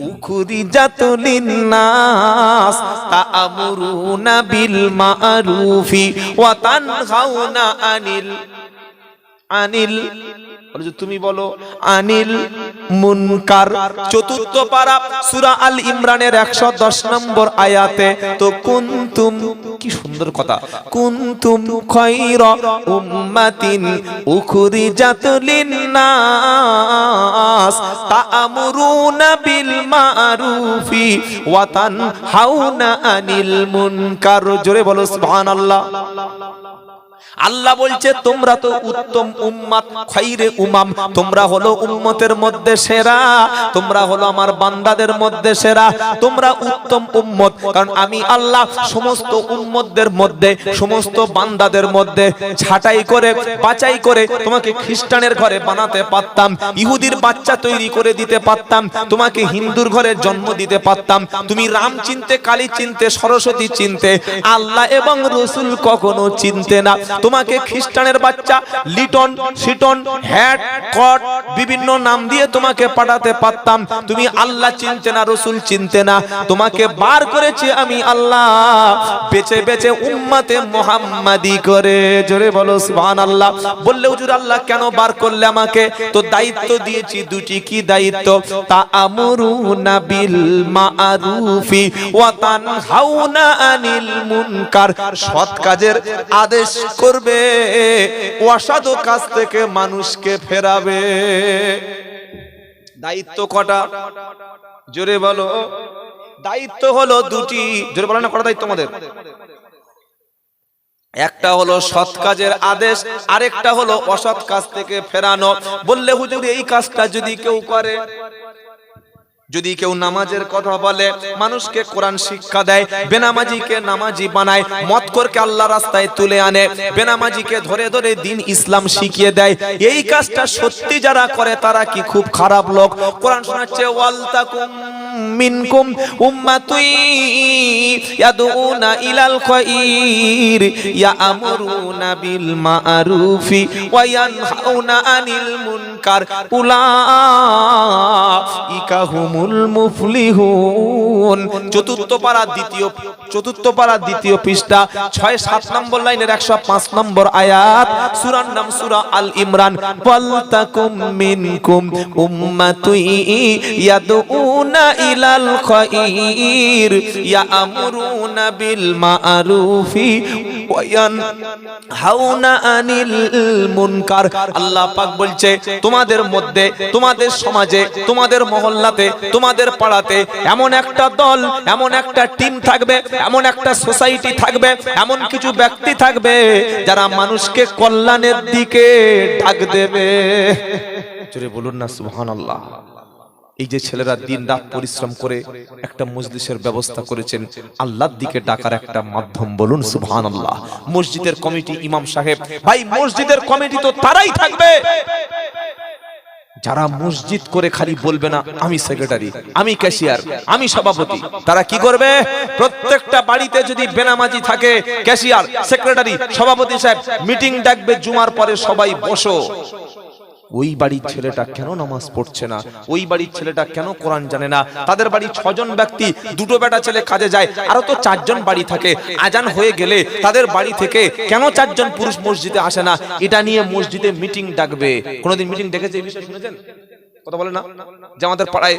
উখরিজাত লিন্নাস তা'মুরুনা বিল মা'রুফি ওয়া তানহাউনা আনিল তুমি বলো আনিল মুনকার। চতুর্থ পারা সূরা আল ইমরানের 110 নম্বর আয়াতে। তো কুনতুম, কি সুন্দর কথা, কুনতুম খায়রা উম্মাতিন উখরিজাত লিন্নাস তা'মুরুনা বিল মা'রুফি ওয়া তানহাউনা আনিল মুনকার। জোরে বলো সুবহানাল্লাহ। আল্লাহ বলছে তোমরা তো উত্তম উম্মত, খায়রে উমাম, তোমরা হলো উম্মতের মধ্যে সেরা, তোমরা হলো আমার বান্দাদের মধ্যে সেরা, তোমরা উত্তম উম্মত। কারণ আমি আল্লাহ সমস্ত উম্মতদের মধ্যে, সমস্ত বান্দাদের মধ্যে ছাঁটাই করে বাছাই করে তোমাকে খ্রিস্টানের ঘরে বানাতে পারতাম, ইহুদির বাচ্চা তৈরি করে দিতে পারতাম, তোমাকে হিন্দুর ঘরে জন্ম দিতে পারতাম। তুমি রাম চিনতে, কালী চিনতে, সরস্বতী চিনতে, আল্লাহ এবং রসুল কখনো চিনতে না। তোমাকে খ্রিস্টানের বাচ্চা লিটন, সিটন, হ্যাট, কট বিভিন্ন নাম দিয়ে তোমাকে পাঠাতে পারতাম। তুমি আল্লাহ চিনতে না, রসুল চিনতে না। তোমাকে বার করেছি আমি আল্লাহ বেছে বেছে উম্মতে মুহাম্মাদি করে। জোরে বলো সুবহানাল্লাহ। বললে হুজুর আল্লাহ কেন বার করলে আমাকে? তো দায়িত্ব দিয়েছি দুটি। কি দায়িত্ব? তা'মুরুনা বিল মা'রুফি ওয়া তানহাউনা আনিল মুনকার। সৎ কাজের আদেশ করবে, অসৎ কাজ থেকে মানুষকে ফেরাবে। দায়িত্ব কটা? জোরে বলো। দায়িত্ব হলো দুটি। জোরে বলো না, কটা দায়িত্ব আমাদের? একটা হলো সৎ কাজের আদেশ, আরেকটা হলো অসৎ কাজ থেকে ফেরানো। বললে হুজুর এই কাজটা যদি কেউ করে, যদি কেউ নামাজের কথা বলে, মানুষকে কোরআন শিক্ষা দেয়, বেনামাজিকে নামাজি বানায়, মদখোরকে আল্লাহর রাস্তায় তুলে আনে, বেনামাজিকে ধরে ধরে দ্বীন ইসলাম শিখিয়ে দেয়, এই কাজটা সত্যি যারা করে তারা কি খুব খারাপ লোক? কোরআন শোনাচ্ছে ওয়ালতাকুম মিনকুম উম্মাতুন ইয়াদউনা ইলাল খায়র ইয়া'মুরুনা বিল মা'রুফি ওয়া ইয়ানহাউনা আনিল মুনকার উলাইকা হুমুল মুফলিহুন। চতুর্থ পারা দ্বিতীয় পৃষ্ঠা 6-7 নম্বর লাইনের 105 নম্বর আয়াত। সূরার নাম সূরা আল ইমরান। ওয়ালতাকুম মিনকুম উম্মাতুন ইয়াদউনা ইলাল খায়র ইয়া'মুরুনা বিল মা'রুফি ওয়া ইয়ানহাউনা আনিল মুনকার। আল্লাহ পাক বলছে তোমাদের মধ্যে, তোমাদের সমাজে, তোমাদের মহল্লাতে, তোমাদের পাড়াতে এমন একটা দল, এমন একটা টিম থাকবে, এমন একটা সোসাইটি থাকবে, এমন কিছু ব্যক্তি থাকবে যারা মানুষকে কল্যাণের দিকে ডাক দেবে। জোরে বলুন না সুবহানাল্লাহ। এই যে ছেলেরা দিন রাত পরিশ্রম করে একটা মজলিসের ব্যবস্থা করেছেন, আল্লাহর দিকে ডাকার একটা মাধ্যম। বলুন সুবহানাল্লাহ। মসজিদের কমিটি, ইমাম সাহেব, ভাই মসজিদের কমিটি তো তারাই থাকবে যারা মসজিদ করে খালি বলবে না আমি সেক্রেটারি, আমি ক্যাশিয়ার, আমি সভাপতি। তারা কি করবে? প্রত্যেকটা বাড়িতে যদি বেনামাজি থাকে, ক্যাশিয়ার, সেক্রেটারি, সভাপতি সাহেব মিটিং ডাকবে, জুমার পরে সবাই বসো। ওই বাড়ির ছেলেটা কেন নামাজ পড়ছে না? ওই বাড়ির ছেলেটা কেন কোরআন জানে না? তাদের বাড়ি 6 জন ব্যক্তি, 2টো বেটা ছেলে কাজে যায়, আরো তো 4 জন বাড়ি থাকে। আজান হয়ে গেলে তাদের বাড়ি থেকে কেন 4 জন পুরুষ মসজিদে আসে না? এটা নিয়ে মসজিদে মিটিং ডাকবে। কোনোদিন মিটিং ডেকেছে এই বিষয়ে শুনেছেন? কথা বলে না যে আমাদের পাড়ায়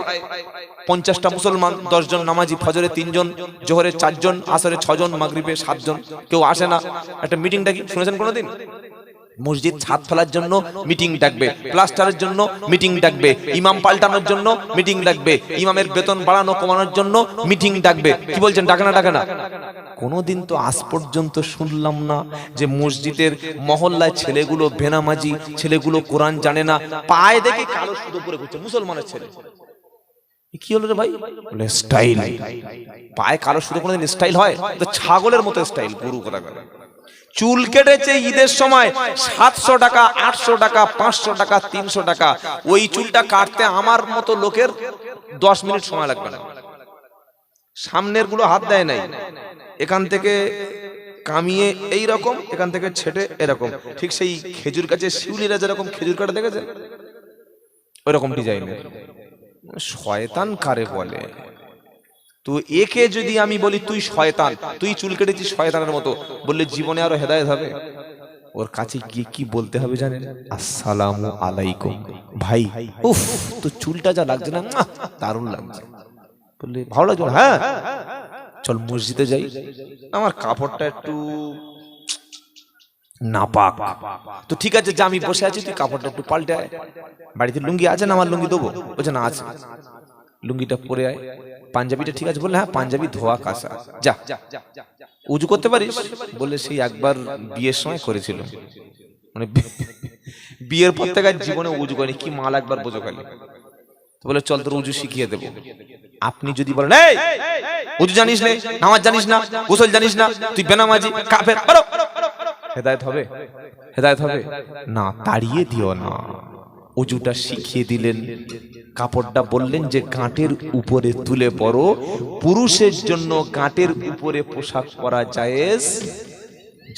50টা মুসলমান, 10 জন নামাজি, ফজরে 3 জন, জোহরে 4 জন, আসরে 6 জন, মাগরিবে 7 জন, কেউ আসে না, একটা মিটিং ডাকি। শুনেছেন কোনোদিন? মসজিদ ছাদ ফেলার জন্য মিটিং ডাকবে, প্লাস্টারের জন্য মিটিং ডাকবে, ইমাম পাল্টানোর জন্য মিটিং ডাকবে, ইমামের বেতন বাড়ানো কমানোর জন্য মিটিং ডাকবে। কি বলছেন, ডাকে না? ডাকে না? কোনোদিন তো আজ পর্যন্ত শুনলাম না যে মসজিদের মহল্লায় ছেলেগুলো বেনামাজি, ছেলেগুলো কোরআন জানে না, পায়ে দেখে কালো সুতো পরে ঘুরছে, মুসলমানের ছেলে। কি হলো রে ভাই? বলে স্টাইল। পায়ে কালো সুতো কোনোদিন স্টাইল হয়? তো ছাগলের মতো স্টাইল, গুরু কথা বলে। চুল কেটেছে ঈদের সময় 700 টাকা, 800 টাকা, 500 টাকা, 300 টাকা। ওই চুলটা কাটতে আমার মতো লোকের 10 মিনিট সময় লাগবে না। সামনের গুলো হাত দেয় নাই, এখান থেকে কামিয়ে এই রকম, এখান থেকে ছেটে এরকম, ঠিক সেই খেজুর গাছে শিউলিরা যেরকম খেজুর কাটা দেখেছে ওই রকম ডিজাইনের। শয়তান কারে বলে? তো একে যদি আমি বলি তুই শয়তান, তুই চুল কেটেছিস শয়তানের মতো, বললে জীবনে আরো হেদায়েত হবে? ওর কাছে গিয়ে কি বলতে হবে জানেন? আসসালামু আলাইকুম ভাই, উফ তো চুলটা যা লাগছে না, দারুণ লাগছে। বললে ভালো লাগছে? হ্যাঁ চল মসজিদে যাই, আমার কাপড়টা একটু নাপাক। তো ঠিক আছে যা, আমি বসে আছি, তুই কাপড়টা একটু পাল্টে আয়। বাড়িতে লুঙ্গি আছে না? আমার লুঙ্গি দেবো? বলছে না আছে। লুঙ্গিটা পরে আয়। পাঞ্জাবিটা ঠিক আছে? বললে হ্যাঁ পাঞ্জাবি ধোয়া কাঁচা। যা উজু করতে পারিস? বললে সেই একবার বিয়ের সময় করেছিল, মানে বিয়ের পর থেকে জীবনে উজু করেনি, কি মাল একবার বোঝো খালি। বলে চল তোর উজু শিখিয়ে দেবো। আপনি যদি বলেন এই উজু জানিস না, নামাজ জানিস না, গোসল জানিস না, তুই বেনামাজি কাফের, হেদায়েত হবে? হেদায়েত হবে না। তাড়িয়ে দিও না, উজুটা শিখিয়ে দিলেন, কাপড়টা বললেন যে গাঁটের উপরে তুলে পরো। পুরুষের জন্য গাঁটের উপরে পোশাক পরা জায়েজ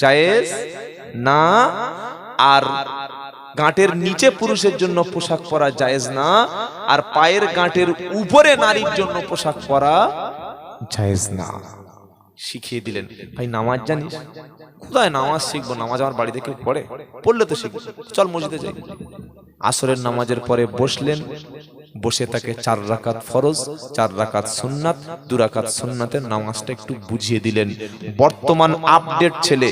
জায়েজ না, আর গাঁটের নিচে পুরুষের জন্য পোশাক পরা জায়েজ না, আর পায়ের গাঁটের উপরে নারীর জন্য পোশাক পরা জায়েজ না। শিখিয়ে দিলেন। ভাই নামাজ জানিস? কোথায় নামাজ শিখবো? নামাজ আমার বাড়িতে কেউ পড়ে? পড়লে তো শিখবো, চল মসজিদে যাই। আসরের নামাজের পরে বসলেন, বসে তাকে 4 রাকাত ফরজ, 4 রাকাত সুন্নাত, 2 রাকাত সুন্নাতের নামাজটা একটু বুঝিয়ে দিলেন। বর্তমান আপডেট ছেলে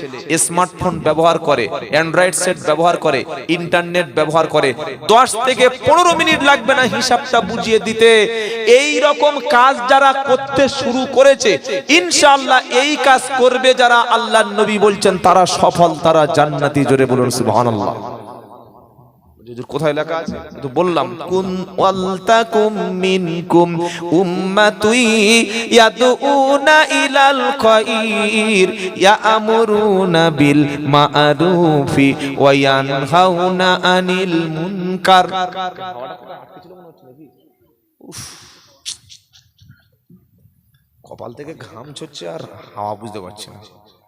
স্মার্টফোন ব্যবহার করে, অ্যান্ড্রয়েড সেট ব্যবহার করে, ইন্টারনেট ব্যবহার করে, 10 থেকে 15 মিনিট লাগবে না হিসাবটা বুঝিয়ে দিতে। এই রকম কাজ যারা করতে শুরু করেছে, ইনশাআল্লাহ এই কাজ করবে যারা, আল্লাহর নবী বলছেন তারা সফল, তারা জান্নাতি। জোরে বলুন সুবহানাল্লাহ। কোথায় লেখা আছে? তো বললাম কুন ওয়ালতাকুম মিনকুম উম্মাতুই ইয়াদউনা ইলাল খায়র ইয়ামুরুনা বিল মা'রুফি ওয়া ইয়ানহাউনা আনিল মুনকার। কপাল থেকে ঘাম ঝরছে আর হাওয়া বুঝতে পারছি না।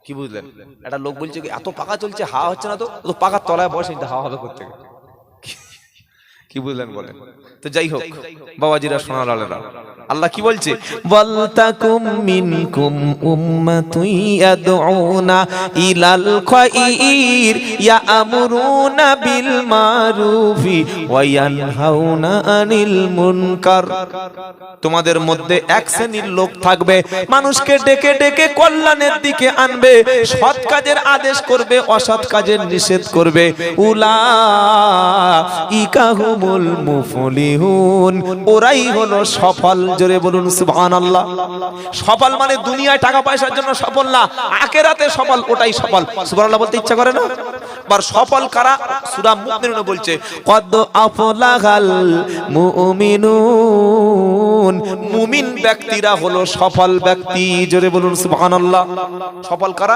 কি বুঝলেন? একটা লোক বলছে এত পাখা চলছে হাওয়া হচ্ছে না, তো পাখার তলায় বসে হাওয়া হবে করতে। কি বুঝলেন বলেন? তো যাই হোক বাবাজিরা, সোনা লালেরা, আল্লাহ কি বলছে? ওয়ালতাকুম মিনকুম উম্মাতুন ইয়াদউনা ইলাল খায়র ইয়ামুরুনা বিল মা'রুফি ওয়া ইয়ানহাউনা আনিল মুনকার। তোমাদের মধ্যে এক শ্রেণীর লোক থাকবে, মানুষকে ডেকে ডেকে কল্যাণের দিকে আনবে, সৎ কাজের আদেশ করবে, অসৎ কাজের নিষেধ করবে। উলাইকা হুমুল মুফলিহুন, ওরাই হলো সফল। জোরে বলুন সুবহানাল্লাহ। সফল মানে দুনিয়ায় টাকা পয়সার জন্য সফল না, আখিরাতে সফল, ওটাই সফল। সুবহানাল্লাহ বলতে ইচ্ছা করে না? আর সফল কারা? সূরা মুমিনুন বলছে কদ আফলাহাল মুমিনুন, মুমিন ব্যক্তিরা হলো সফল ব্যক্তি। জোরে বলুন সুবহানাল্লাহ। সফল কারা?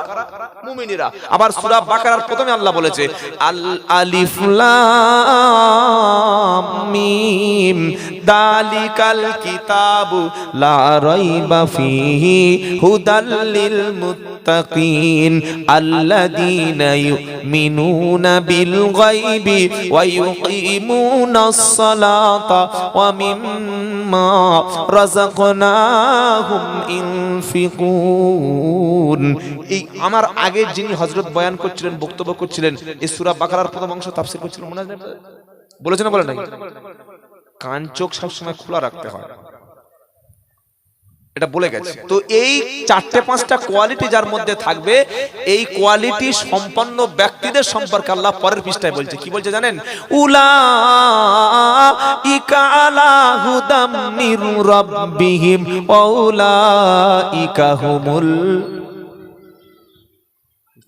মুমিনেরা। আবার সূরা বাকারার প্রথমে আল্লাহ বলেছে আল আলিফ লাম মিম দালিকাল কিতাবু লা রাইবা ফিহি হুদাল লিল মুত্তাকিন আল্লাযীনা ইউমিনুনা বিল গায়বি ওয়া ইউকিমুনাস সালাতা ওয়া মিম্মা রাযাকনাহুম ইনফিকুন। এই আমার আগে যিনি হযরত বয়ান করছিলেন, বক্তব্য করছিলেন, এই সূরা বাকারার প্রথম অংশ তাফসীর করছিলেন, মনে আছে? বলেছেন না বলেন নাই? কান চোখ সবসময় খোলা রাখতে হয়, এটা বলে গেছে। তো এই 4-5টা কোয়ালিটি যার মধ্যে থাকবে, এই কোয়ালিটি সম্পন্ন ব্যক্তিদের সম্পর্কে আল্লাহ পরের পৃষ্ঠায় বলছে। কি বলছে জানেন? উলাইকা আলা হুদাম মির রাব্বিহিম ওয়া উলাইকা হুমুল,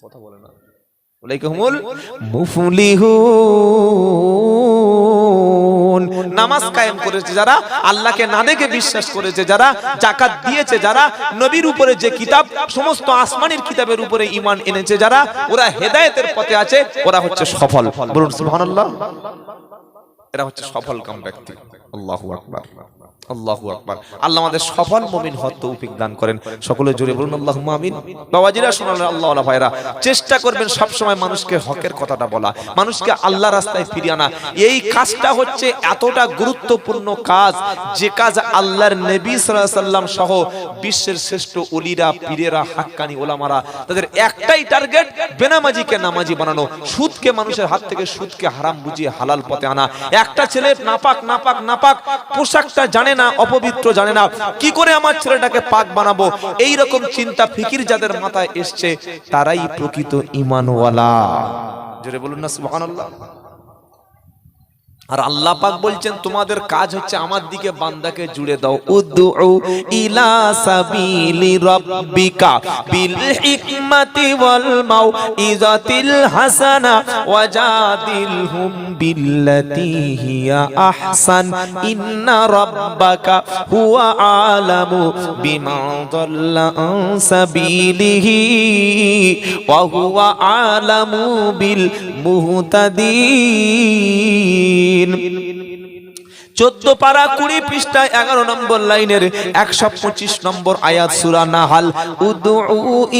কথা বলে না, উলাইকা হুমুল মুফলিহুন। নামাজ কায়েম করেছে যারা, আল্লাহকে না দেখে বিশ্বাস করেছে যারা, যাকাত দিয়েছে যারা, নবীর উপরে যে কিতাব, সমস্ত আসমানের কিতাবের উপরে ঈমান এনেছে যারা, ওরা হেদায়েতের পথে আছে, ওরা হচ্ছে সফল। বলুন সুবহানাল্লাহ। এরা হচ্ছে সফল কাম ব্যক্তি। আল্লাহু আকবার, আল্লাহু আকবার। আল্লাহ আমাদের সফল মুমিন হওয়ার তৌফিক দান করেন। সকলে জোরে বলুন আল্লাহুম্মা আমিন। বাবাজিরা শোনালেন, আল্লাহ ওয়ালা ভাইরা, চেষ্টা করবেন সব সময় মানুষকে হকের কথাটা বলা, মানুষকে আল্লাহ রাস্তায় ফিরিয়ে আনা। এই কাজটা হচ্ছে এতটা গুরুত্বপূর্ণ কাজ, যে কাজ আল্লাহর নবী সাল্লাল্লাহু আলাইহি সাল্লাম সহ বিশ্বের শ্রেষ্ঠ ওলিরা, পীরেরা, হাক্কানি ওলামারা, তাদের একটাই টার্গেট বেনামাজিকে নামাজি বানানো, সুদকে মানুষের হাত থেকে সুদকে হারাম বুঝিয়ে হালাল পথে আনা। একটা ছেলে নাপাক নাপাক নাপাক পোশাকটা জানে না, অপবিত্র জানে না, কি করে আমার ছেলেটাকে পাক বানাবো, এই রকম চিন্তা ফিকির যাদের মাথায় এসছে তারাই প্রকৃত ঈমানওয়ালা। জোরে বলুন না সুবহানাল্লাহ। আর আল্লাহ পাক বলছেন তোমাদের কাজ হচ্ছে আমার দিকে বান্দাকে জুড়ে দাও। উদউ ইলা সাবিলি রাব্বিকা বিল হিকমাতি ওয়াল মাউইজাতিল হাসানা ওয়াজাদিলহুম বিল্লাতি হিয়া আহসান ইন্না রাব্বাকা হুয়া আলামু বিমা দাল্লা আন সাবিলিহি ওয়া হুয়া আলামু বিল মুহতাদিন। 14 পারা 20 পৃষ্ঠায় 11 নম্বর লাইনের 125 নম্বর আয়াত সূরা নাহাল। উদউ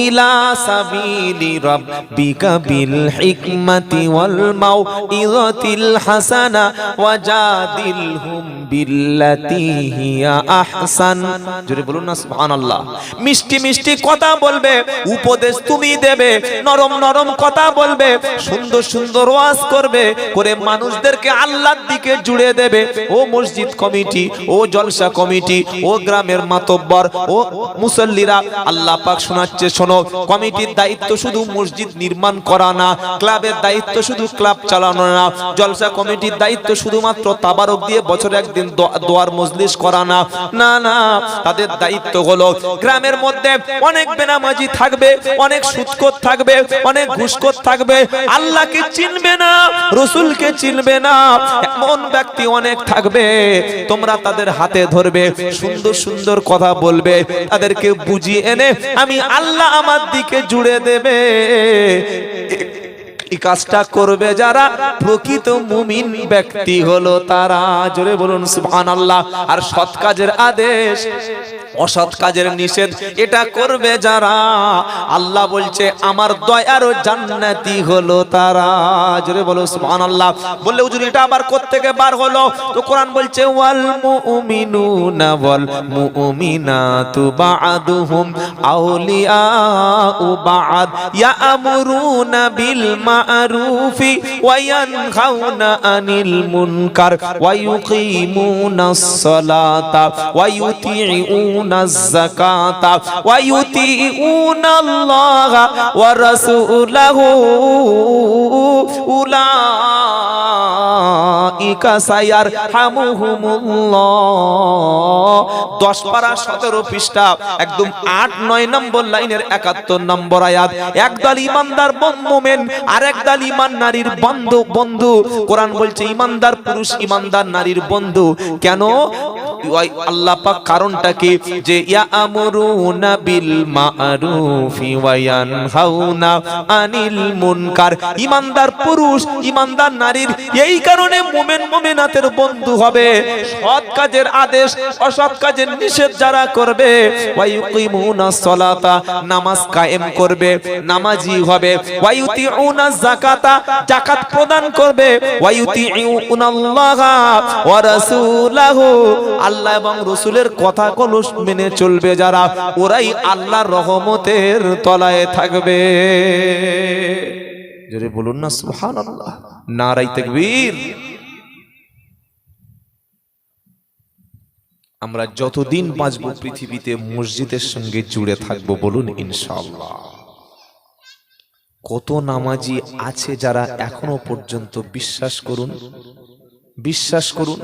ইলা সাবিলি রাব্বিকা বিল হিকমাতি ওয়াল মাউইজাতিল হাসানা ওয়াজাদিলহুম বিল্লাতি হিয়া আহসান। জোরে বলুন না সুবহানাল্লাহ। মিষ্টি মিষ্টি কথা বলবে, উপদেশ তুমি দেবে, নরম নরম কথা বলবে, সুন্দর সুন্দর ওয়াজ করবে, করে মানুষদেরকে আল্লাহর দিকে জুড়ে দেবে। ও মসজিদ কমিটি, ও জলসা কমিটি, ও গ্রামের মাতব্বর, ও মুসল্লিরা, আল্লাহ পাক শোনাচ্ছে শোনো, কমিটির দায়িত্ব শুধু মসজিদ নির্মাণ করা না, ক্লাবের দায়িত্ব শুধু ক্লাব চালানো না, জলসা কমিটির দায়িত্ব শুধুমাত্র তাবারক দিয়ে বছরে একদিন দোয়ার মজলিস করা না, না না, তাদের দায়িত্ব হলো গ্রামের মধ্যে অনেক বেনামাজি থাকবে, অনেক সুদখোর থাকবে, অনেক ঘুষখোর থাকবে, আল্লাহকে চিনবে না, রাসূলকে চিনবে না, এমন ব্যক্তি অনেক থাকবে। তোমরা তাদের হাতে ধরবে, সুন্দর সুন্দর কথা বলবে, তাদেরকে বুঝিয়ে এনে আমি আল্লাহ আমার দিকে জুড়ে দেবে। এই কাজটা করবে যারা প্রকৃত মুমিন ব্যক্তি হলো তারা। জোরে বলুন সুবহানাল্লাহ। আর সৎ কাজের আদেশ, অসৎ কাজের নিষেধ, এটা করবে যারা, আল্লাহ বলছে আমার দয়ার জান্নাতি হলো তারা। জোরে বলো সুবহানাল্লাহ। বললে হুজুর এটা আবার কোত্থেকে বার হলো? তো কোরআন বলছে ওয়াল মুমিনুনা ওয়াল মুমিনাতু বা'দুহুম আউলিয়াউ বা'দ ইয়া'মুরুনা বিল মা'রুফি ওয়া ইয়ানহাউনা আনিল মুনকার ওয়া ইউকিমুনাস সালাতা ওয়া ইউতিউনা যাকাতা ওয়া ইউতিউনা আল্লাহা ওয়া রাসূলাহু উলাইকা সায়ারহামুহুমুল্লাহ। 10 পারা 17 পৃষ্ঠা একদম 8-9 নম্বর লাইনের 71 নম্বর আয়াত। একদল ইমানদার মুমিন আর একদল ঈমান নারীর বন্ধু। কোরআন বলছে ইমানদার পুরুষ ইমানদার নারীর বন্ধু। কেন? আল্লাহ পাক কারণটা কি? যে ইয়া'মুরুনা বিল মা'রুফি ওয়া ইয়ানহাউনা আনিল মুনকার। ইমানদার পুরুষ ইমানদার নারীর এই কারণে মুমিন মুমিনাতের বন্ধু হবে। সৎ কাজের আদেশ অসৎ কাজের নিষেধ যারা করবে, ওয়া ইউকিমুনাস সালাতা, নামাজ কায়েম করবে, নামাজি হবে, ওয়া ইউতিউনা যাকাতা, যাকাত প্রদান করবে, ওয়া ইউতিউনাল্লাহা ওয়া রাসূলাহু, আল্লাহ এবং রাসূলের কথাগুলো মেনে চলবে যারা, ওরাই আল্লাহর রহমতের তলায় থাকবে। জোরে বলুন না সুবহানাল্লাহ। নারায়ে তাকবীর। আমরা যতদিন বাঁচবো পৃথিবীতে মসজিদের সঙ্গে জুড়ে থাকবো, বলুন ইনশাআল্লাহ। কত নামাজি আছে যারা এখনো পর্যন্ত, বিশ্বাস করুন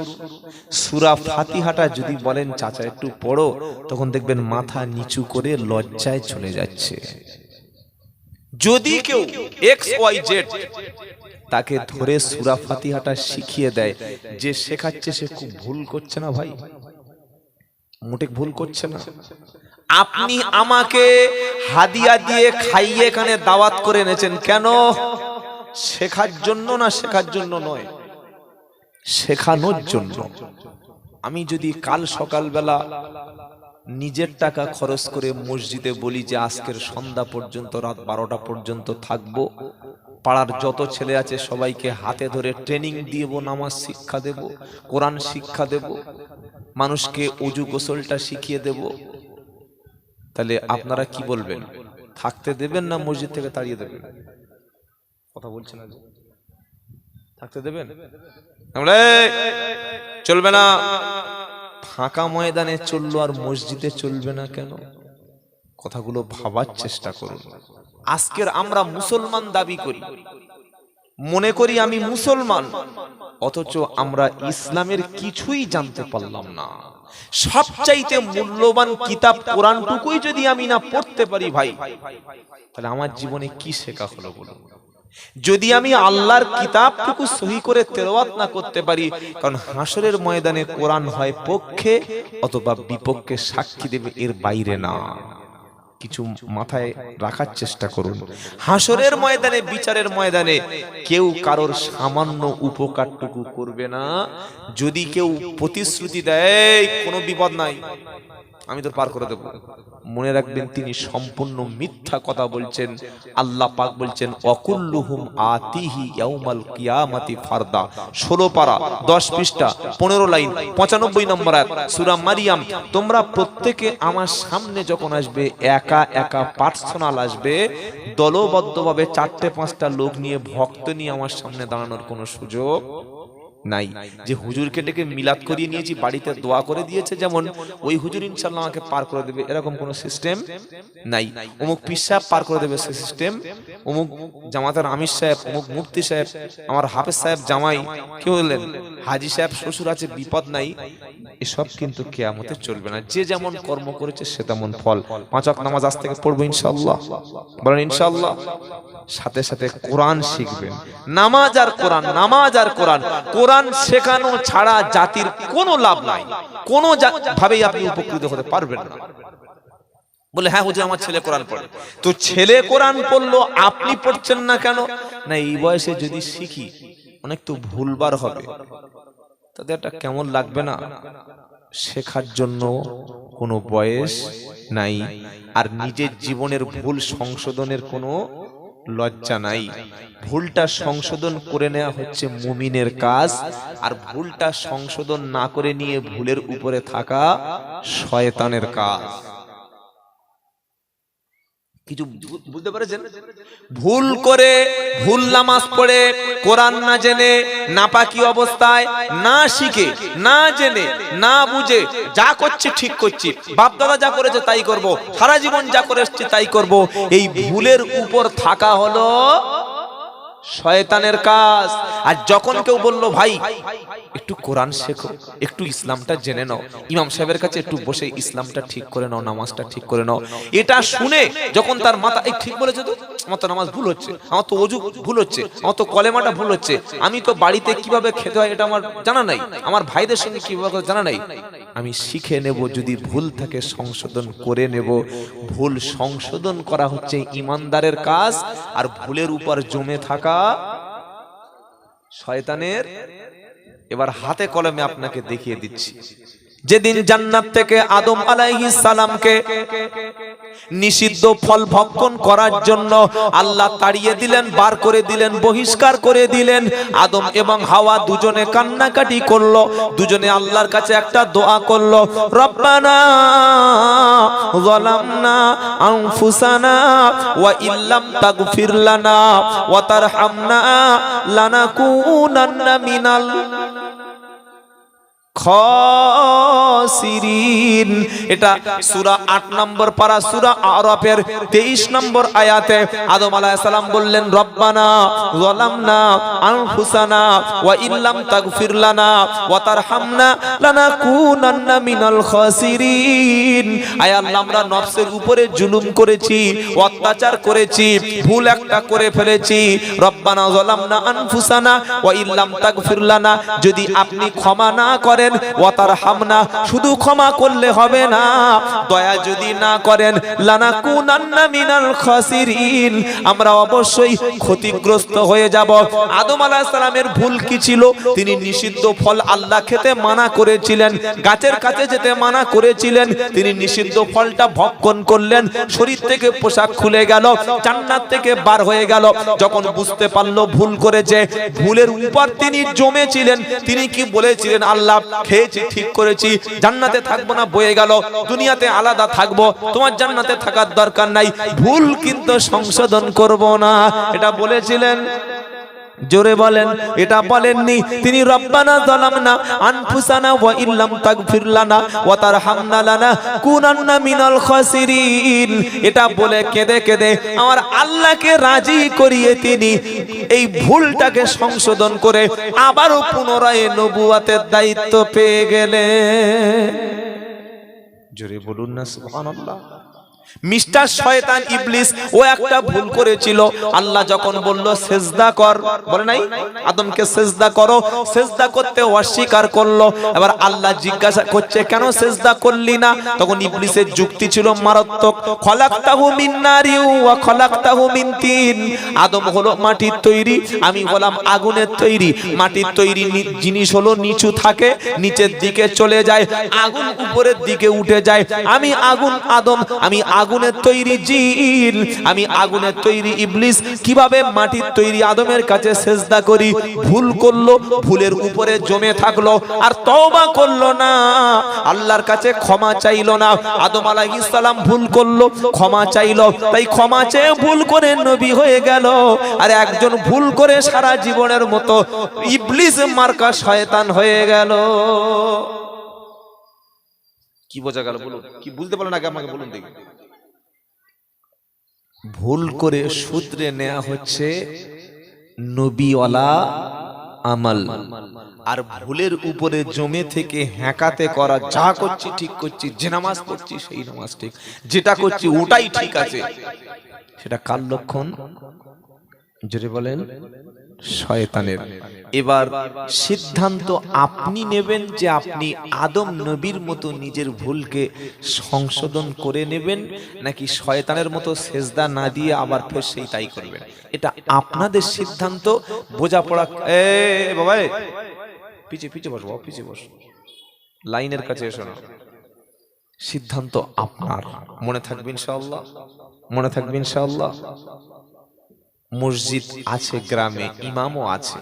সূরা ফাতিহাটা যদি বলেন চাচা একটু পড়ো, তখন দেখবেন মাথা নিচু করে লজ্জায় চলে যাচ্ছে। যদি কেউ XYZ তাকে ধরে সূরা ফাতিহাটা শিখিয়ে দেয়, যে শেখাচ্ছে সে খুব ভুল করছে না ভাই? মোটে ভুল করছে না। আপনি আমাকে হাদিয়া দিয়ে খাইয়ে এখানে দাওয়াত করে এনেছেন, কেন? শেখার জন্য না শেখার জন্য নয়? শেখানোর জন্য। আমি যদি কাল সকালবেলা নিজের টাকা খরচ করে মসজিদে বলি যে আজকের সন্ধ্যা পর্যন্ত, রাত 12টা পর্যন্ত থাকবো, পাড়ার যত ছেলে আছে সবাইকে হাতে ধরে ট্রেনিং দিব, নামাজ শিক্ষা দেব, কোরআন শিক্ষা দেব, মানুষকে ওযু গোসলটা শিখিয়ে দেব, তাহলে আপনারা কি বলবেন? থাকতে দেবেন না মসজিদ থেকে তাড়িয়ে দেবেন? কথা বলছেন না, থাকতে দেবেন? চলবে না। ফাঁকা ময়দানে চললো আর মসজিদে চলবে না কেন? কথাগুলো ভাবার চেষ্টা করুন। আজকের আমরা মুসলমান দাবি করি, মনে করি আমি মুসলমান, অথচ আমরা ইসলামের কিছুই জানতে পারলাম না। সবচাইতে মূল্যবান কিতাব কোরআনটুকুই যদি আমি না পড়তে পারি ভাই, তাহলে আমার জীবনে কি শেখা হলো বলুন? যদি আমি আল্লাহর কিতাবটুকু সহি করে তেলাওয়াত না করতে পারি, কারণ হাসরের ময়দানে কোরআন হয় পক্ষে অথবা বিপক্ষে সাক্ষী দেবে, এর বাইরে না। কিছু মাথায় রাখার চেষ্টা করুন। হাসরের ময়দানে, বিচারের ময়দানে কেউ কারোর সামান্য উপকারটুকু করবে না। যদি কেউ প্রতিশ্রুতি দেয় কোনো বিপদ নাই, আমি তো পার করে দেব, মনে রাখবেন তিনি সম্পূর্ণ মিথ্যা কথা বলছেন। আল্লাহ পাক বলছেন ওয়াকুল্লুহুম আতিহি ইয়াউমাল কিয়ামাতি ফারদা, 16 পারা 10 পৃষ্ঠা 15 লাইন 95 নম্বর আয়াত সূরা মারিয়াম। তোমরা প্রত্যেকে আমার সামনে যখন আসবে, একা একা পার্সোনাল আসবে, দলবদ্ধভাবে 4-5টা লোক নিয়ে, ভক্ত নিয়ে আমার সামনে দাঁড়ানোর কোনো সুযোগ নাই। যে হুজুরকে ডেকে মিলাদ করিয়ে নিয়েছি, বাড়িতে দোয়া করে দিয়েছে, যেমন ওই হুজুর ইনশাআল্লাহ আমাকে পার করে দেবে, এরকম কোনো সিস্টেম নাই। অমুক পীর সাহেব পার করে দেবে, সে সিস্টেম, অমুক জামাতের আমির সাহেব, অমুক মুফতি সাহেব, আমার হাফেজ সাহেব জামাই, কি বললেন, হাজী সাহেব শ্বশুর আছে, বিপদ নাই, এসব কিন্তু কিয়ামতে চলবে না। যে যেমন কর্ম করেছে সে তেমন ফল। 5 ওয়াক্ত নামাজ আজ থেকে পড়বো ইনশাআল্লাহ, বলেন ইনশাআল্লাহ। সাথে সাথে কোরআন শিখবেন। নামাজ আর কোরআন, নামাজ আর কোরআন। কোরআন শেখানো ছাড়া জাতির কোনো লাভ নাই, কোনো ভাবেই আপনি উপকৃত হতে পারবেন না। বলে হ্যাঁ হুজুর আমার ছেলে কোরআন পড়ে, তো ছেলে কোরআন পড়লো, আপনি পড়ছেন না কেন? না এই বয়সে যদি শিখি অনেক তো ভুলবার হবে, তাদের একটা কেমন লাগবে না? শেখার জন্য কোনো বয়স নাই, আর নিজের জীবনের ভুল সংশোধনের কোনো লজ্জা নাই। ভুলটা সংশোধন করে নেওয়া হচ্ছে মুমিনের কাজ, আর ভুলটা সংশোধন না করে নিয়ে ভুলের উপরে থাকা শয়তানের কাজ। কিছু বুঝতে পেরেছেন? ভুল করে, ভুল নামাজ পড়ে, কোরআন না জেনে, নাপাকি অবস্থায়, না শিখে, না জেনে, না বুঝে যা করছে ঠিক করছি, বাপ দাদা যা করেছে তাই করব, সারা জীবন যা করে এসেছি তাই করব, এই ভুলের উপর থাকা হলো শয়তানের কাজ। আর যখন কেউ বলল ভাই একটু কোরআন শেখো, একটু ইসলামটা জেনে নাও, ইমাম সাহেবের কাছে একটু বসে ইসলামটা ঠিক করে নাও, নামাজটা ঠিক করে নাও, এটা শুনে যখন তার মাথা এই ঠিক বলেছে, তো আমার তো নামাজ ভুল হচ্ছে, আমার তো ওযু ভুল হচ্ছে, আমার তো কলেমাটা ভুল হচ্ছে, আমি তো বাড়িতে কিভাবে খেতে হয় এটা আমার জানা নাই, আমার ভাইদের সঙ্গে কিভাবে জানা নাই, আমি শিখে নেব, যদি ভুল থাকে সংশোধন করে নেব। ভুল সংশোধন করা হচ্ছে ইমানদারের কাজ, আর ভুলের উপর জমে থাকা শয়তানের। এবার হাতে কলমে আপনাকে দেখিয়ে দিচ্ছি। যেদিন জান্নাত থেকে আদম আলাইহিস সালামকে নিষিদ্ধ ফল ভক্ষণ করার জন্য আল্লাহ তাড়িয়ে দিলেন, বার করে দিলেন, বহিষ্কার করে দিলেন, আদম এবং হাওয়া দুজনে কান্নাকাটি করলো, দুজনে আল্লাহর কাছে একটা দোয়া করলো, রব্বানা যালামনা আনফুসানা ওয়া ইল্লাম তাগফির লানা ওয়া তারহামনা লানাকুনান্না মিনাল খাসিরিন। এটা সূরা 8 নম্বর পারা, সূরা আরাফের 23 নম্বর আয়াতে আদম আলাইহিস সালাম বললেন, রব্বানা যালামনা আনফুসানা ওয়া ইল্লাম তাগফির লানা ওয়া তারহামনা লানাকুনান্না মিনাল খাসিরিন। আয় আল্লাহ, আমরা নফসের উপরে জুলুম করেছি, অত্যাচার করেছি, ভুল একটা করে ফেলেছি। রব্বানা যালামনা আনফুসানা ওয়া ইল্লাম তাগফির লানা, যদি আপনি ক্ষমা না করেন, বলেন ওয়াতারহামনা, শুধু ক্ষমা করলে হবে না, দয়া যদি না করেন লানাকুনান্না মিনাল খাসিরিন, আমরা অবশ্যই ক্ষতিগ্রস্ত হয়ে যাব। আদম আলাইহিস সালামের ভুল কি ছিল? তিনি নিষিদ্ধ ফল আল্লাহ খেতে মানা করেছিলেন, গাছের কাছে যেতে মানা করেছিলেন, তিনি নিষিদ্ধ ফলটা ভক্ষণ করলেন, শরীর থেকে পোশাক খুলে গেল, জান্নাত থেকে বার হয়ে গেল। যখন বুঝতে পারলো ভুল করেছে, ভুলের উপর তিনি জমেছিলেন, তিনি কি বলেছিলেন? আল্লাহ খেয়েছি, ঠিক করেছি, জান্নাতে থাকবো না, বয়ে গেল, দুনিয়াতে আলাদা থাকবো, তোমার জান্নাতে থাকার দরকার নাই, ভুল কিন্তু সংশোধন করব না, এটা বলেছিলেন? জোরে বলেন, এটা বলেননি। তিনি রব্বানা যালামনা আনফুসানা ওয়া ইল্লাম তাগফির লানা ওয়া তারহামনা লানাকুনান্না মিনাল খাসিরিন, এটা বলে কেঁদে কেঁদে আমার আল্লাহকে রাজি করিয়ে তিনি এই ভুলটাকে সংশোধন করে আবারও পুনরায় নবুয়াতের দায়িত্ব পেয়ে গেলেন। জোরে বলুন না সুবহানাল্লাহ। মিস্টার শয়তান ইবলিস ও একটা ভুল করেছিল। আল্লাহ যখন বলল সেজদা কর, বলে নাই আদমকে সেজদা করো, সেজদা করতে অস্বীকার করলো। এবার আল্লাহ জিজ্ঞাসা করছে কেন সেজদা করলি না? তখন ইবলিসের যুক্তি ছিল মারাত্মক, খলাকতাহু মিন নারি ওয়া খলাকতাহু মিন তিন, আদম হলো মাটির তৈরি, আমি হলাম আগুনের তৈরি। মাটির তৈরি জিনিস হলো নিচু থাকে, নিচের দিকে চলে যায়, আগুন উপরের দিকে উঠে যায়। আমি আগুন আদম, আমি আগুনের তৈরি জিন, আমি আগুনের তৈরি ইবলিস, কিভাবে মাটির তৈরি আদমের কাছে সেজদা করি? ভুল করলো, ভুলের উপরে জমে থাকলো, আর তওবা করলো না, আল্লাহর কাছে ক্ষমা চাইলো না। আদম আলাইহিস সালাম ভুল করলো, ক্ষমা চাইলো, তাই ক্ষমা চেয়ে ভুল করে নবী হয়ে গেল। আর একজন ভুল করে সারা জীবনের মতো ইবলিস মার্কা শয়তান হয়ে গেল। কি বোঝা গেল বলুন? কি বুঝতে পারলেন আগে আমাকে বলুন দেখি। ভুল করে সূত্রে নেওয়া হচ্ছে নবীওয়ালা আমল, আর ভুলের উপরে জমে থেকে হ্যাকাতে করা, যা করছি ঠিক করছি, যে নামাজ পড়ছি সেই নামাজ ঠিক, যেটা করছি ওটাই ঠিক আছে, সেটা কার লক্ষণ? জোরে বলেন, শয়তানের। এবার সিদ্ধান্ত আপনি নেবেন যে আপনি আদম নবীর মতো নিজের ভুলকে সংশোধন করে নেবেন, নাকি শয়তানের মতো সেজদা না দিয়ে আবার ফের সেই তাই করবেন। এটা আপনাদের সিদ্ধান্ত, বোঝাপড়া। এ বাবা, পিছিয়ে পিছিয়ে বসো, পিছিয়ে বসো, লাইনের কাছে এসো না। সিদ্ধান্ত আপনার, মনে থাকবে ইনশাআল্লাহ, মনে থাকবে ইনশাআল্লাহ। মসজিদ আছে গ্রামে, ইমামও আছে,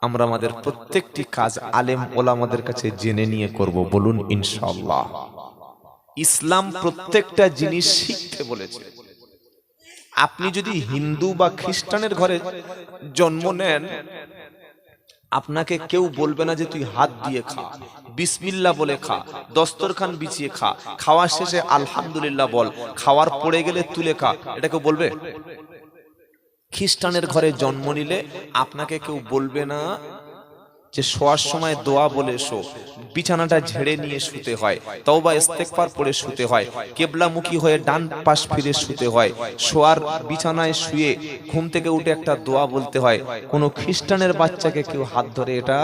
আমরা আমাদের প্রত্যেকটি কাজ আলেম ওলামাদের কাছে জেনে নিয়ে করব, বলুন ইনশাআল্লাহ। ইসলাম প্রত্যেকটা জিনিস শিখতে বলেছে। আপনি যদি হিন্দু বা খ্রিস্টানের ঘরে জন্ম নেন, আপনাকে কেউ বলবে না যে তুই হাত দিয়ে খা, বিসমিল্লাহ বলে খা, দস্তরখান বিছিয়ে খা, খাওয়ার শেষে আলহামদুলিল্লাহ বল, খাওয়ার পড়ে গেলে তুলে খা, এটা কেউ বলবে? খ্রিস্টানের ঘরে জন্ম নিলে আপনাকে কেউ বলবে না যে শোয়ার সময় দোয়া বলে শো, বিছানাটা ঝেড়ে নিয়ে শুতে হয়, তওবা ইস্তেগফার পড়ে শুতে হয়, কিবলামুখী হয়ে ডান পাশ ফিরে শুতে হয়, শোয়ার বিছানায় শুয়ে ঘুম থেকে উঠে একটা দোয়া বলতে হয়। কোনো খ্রিস্টানের বাচ্চাকে কেউ হাত ধরে এটা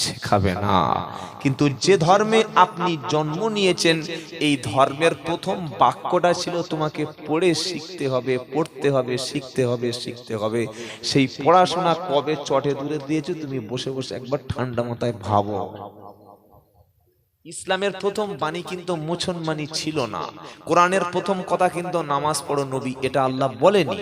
শেখাবে না। কিন্তু যে ধর্মে আপনি জন্ম নিয়েছেন, এই ধর্মের প্রথম বাক্যটা ছিল তোমাকে পড়ে শিখতে হবে, পড়তে হবে, শিখতে হবে, শিখতে হবে। সেই পড়াশোনা কবে চটে দূরে দিয়েছে তুমি বসে বসে একবার ঠান্ডা মাথায় ভাবো। ইসলামের প্রথম বাণী কিন্তু মুসলমানি ছিল না। কোরআনের প্রথম কথা কিন্তু নামাজ পড়ো নবী, এটা আল্লাহ বলেনি।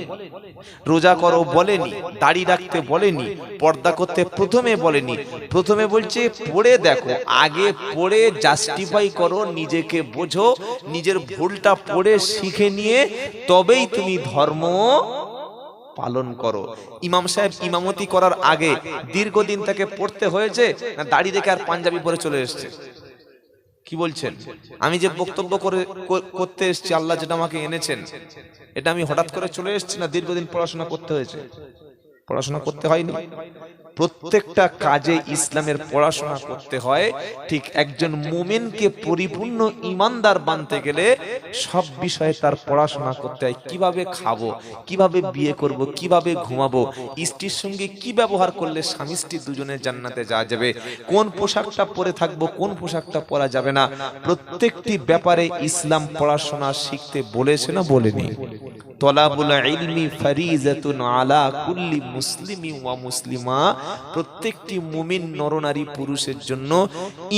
রোজা করো বলেনি, দাড়ি রাখতে বলেনি, পর্দা করতে প্রথমে বলেনি। প্রথমে বলছে পড়ে দেখো, আগে পড়ে জাস্টিফাই করো, নিজেকে বোঝো, নিজের ভুলটা পড়ে শিখে নিয়ে তবেই তুমি ধর্ম পালন করো। ইমাম সাহেব ইমামতি করার আগে দীর্ঘদিন তাকে পড়তে হয়েছে, না দাড়ি রেখে আর পাঞ্জাবি পরে চলে এসেছে? কি বলছেন? আমি যে বক্তব্য করতে এসেছি, আল্লাহ যেটা আমাকে এনেছেন, এটা আমি হঠাৎ করে চলে এসেছি, না দীর্ঘদিন পড়াশোনা করতে হয়েছে? পড়াশোনা করতে হয়নি। প্রত্যেকটা কাজে ইসলামের পড়াশোনা করতে হয়, ঠিক একজন মুমিনকে পরিপূর্ণ ঈমানদার বানতে গেলে সব বিষয়ে তার পড়াশোনা করতে হয়। কিভাবে খাবো, কিভাবে বিয়ে করব, কিভাবে ঘুমাবো, স্ত্রীর সঙ্গে কি ব্যবহার করলে স্বামী স্ত্রী দুজনে জান্নাতে যাওয়া যাবে, কোন পোশাকটা পরে থাকবো, কোন পোশাকটা পরা যাবে না, প্রত্যেকটি ব্যাপারে ইসলাম পড়াশোনা শিখতে বলেছে না বলেনি? তলাবুল ইলমি ফারিজাতুন আলা কুল্লি মুসলিমি ওয়া মুসলিমা, প্রত্যেকটি মুমিন নরনারী পুরুষের জন্য,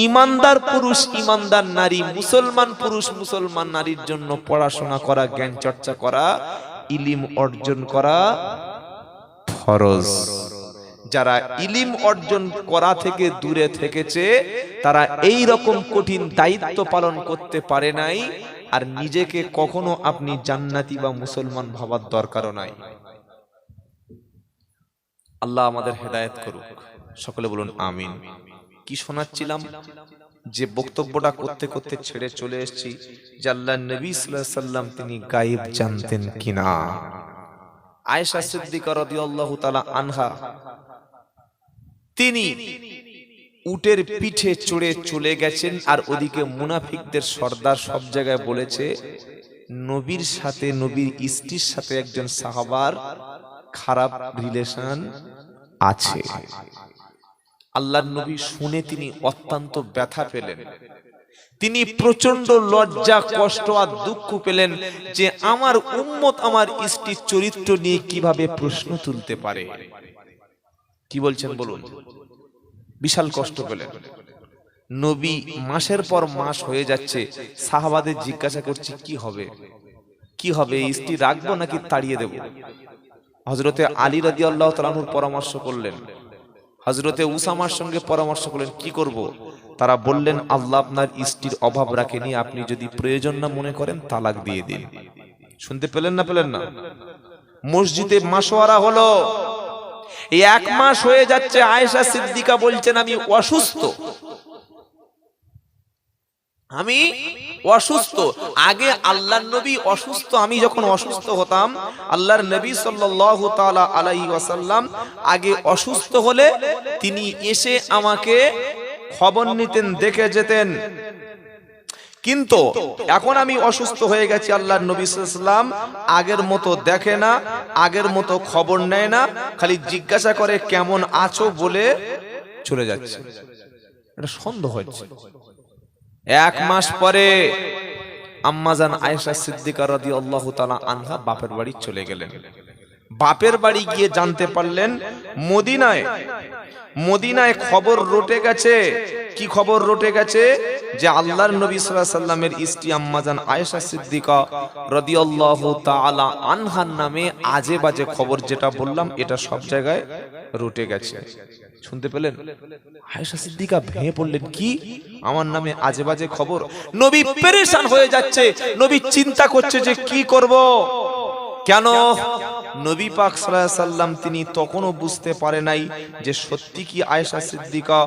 ঈমানদার পুরুষ ঈমানদার নারী, মুসলমান পুরুষ মুসলমান নারীর জন্য পড়াশোনা করা, জ্ঞান চর্চা করা, ইলম অর্জন করা ফরজ। যারা ইলম অর্জন করা থেকে দূরে থেকেছে তারা এই রকম কঠিন দায়িত্ব পালন করতে পারে নাই। আর নিজেকে কখনো আপনি জান্নাতি বা মুসলমান ভাবার দরকারও নাই। আল্লাহ আমাদের হেদায়েত করুক, সকলে বলুন আমিন। কি শোনাচ্ছিলাম, যে বক্তব্যটা করতে করতে ছেড়ে চলে এসেছি, যে আল্লাহর নবী সাল্লাল্লাহু আলাইহি ওয়াসাল্লাম তিনি গায়েব জানতেন কিনা। আয়েশা সিদ্দিকা রাদিয়াল্লাহু তাআলা আনহা তিনি উটের পিঠে চড়ে চলে গেছেন, আর ওদিকে মুনাফিকদের সর্দার সব জায়গায় বলেছে নবীর সাথে, নবীর স্ত্রীর সাথে একজন সাহাবার খারাপ রিলেশন আছে। আল্লাহর নবী শুনে তিনি অত্যন্ত ব্যথা পেলেন, তিনি প্রচন্ড লজ্জা, কষ্ট আর দুঃখ পেলেন যে আমার উম্মত আমার স্ত্রীর চরিত্র নিয়ে কিভাবে প্রশ্ন তুলতে পারে। কি বলছেন বলুন? বিশাল কষ্ট পেলেন। নবী মাসের পর মাস হয়ে যাচ্ছে, সাহাবাদের জিজ্ঞাসা করছে কি হবে, কি হবে, স্ত্রী রাখবো নাকি তাড়িয়ে দেব? হযরতে আলী রাদিয়াল্লাহু তাআলা আনহুর পরামর্শ করলেন, হযরতে উসামার সঙ্গে পরামর্শ করলেন কি করব। তারা বললেন আল্লাহ আপনার স্ত্রীর অভাব রাখেনি, আপনি যদি প্রয়োজন না মনে করেন তালাক দিয়ে দিন। শুনতে পেলেন না পেলেন না? মসজিদে মাশওয়ারা হলো, এই 1 মাস হয়ে যাচ্ছে। আয়েশা সিদ্দিকা বলছেন আমি অসুস্থ, আমি অসুস্থ। আগে আল্লাহর নবী অসুস্থ, আমি যখন অসুস্থ হতাম, আল্লাহর নবী সাল্লাল্লাহু তাআলা আলাইহি ওয়াসাল্লাম আগে অসুস্থ হলে তিনি এসে আমাকে খবর নিতেন, দেখে যেতেন। কিন্তু এখন আমি অসুস্থ হয়ে গেছি, আল্লাহর নবী সাল্লাল্লাহু আলাইহি ওয়াসাল্লাম আগের মতো দেখে না, আগের মতো খবর নেয় না, খালি জিজ্ঞাসা করে কেমন আছো বলে চলে যাচ্ছে। এটা সন্দেহ হচ্ছে। 1 মাস পরে আম্মাজান আয়েশা সিদ্দিকা রাদিয়াল্লাহু তাআলা আনহা বাপের বাড়ি চলে গেলেন। বাপের বাড়ি গিয়ে জানতে পারলেন মদিনায় খবর রটে গেছে। কি খবর রটে গেছে? যে আল্লাহর নবী সাল্লাল্লাহু আলাইহি ওয়াসাল্লামের স্ত্রী আম্মাজান আয়েশা সিদ্দিকা রাদিয়াল্লাহু তাআলা আনহার নামে আজে বাজে খবর, যেটা বললাম এটা সব জায়গায় রটে গেছে। শুনতে পেলেন? আয়েশা সিদ্দিকা ভেঙে পড়লেন, কি আমার নামে আজে বাজে খবর? নবী পেরেশান হয়ে যাচ্ছে, নবী চিন্তা করছে যে কি করব। কেন? নবী পাক সাল্লাল্লাহু আলাইহি ওয়াসাল্লাম তিনি তখনও বুঝতে পারে নাই যে সত্যি কি আয়েশা সিদ্দিকা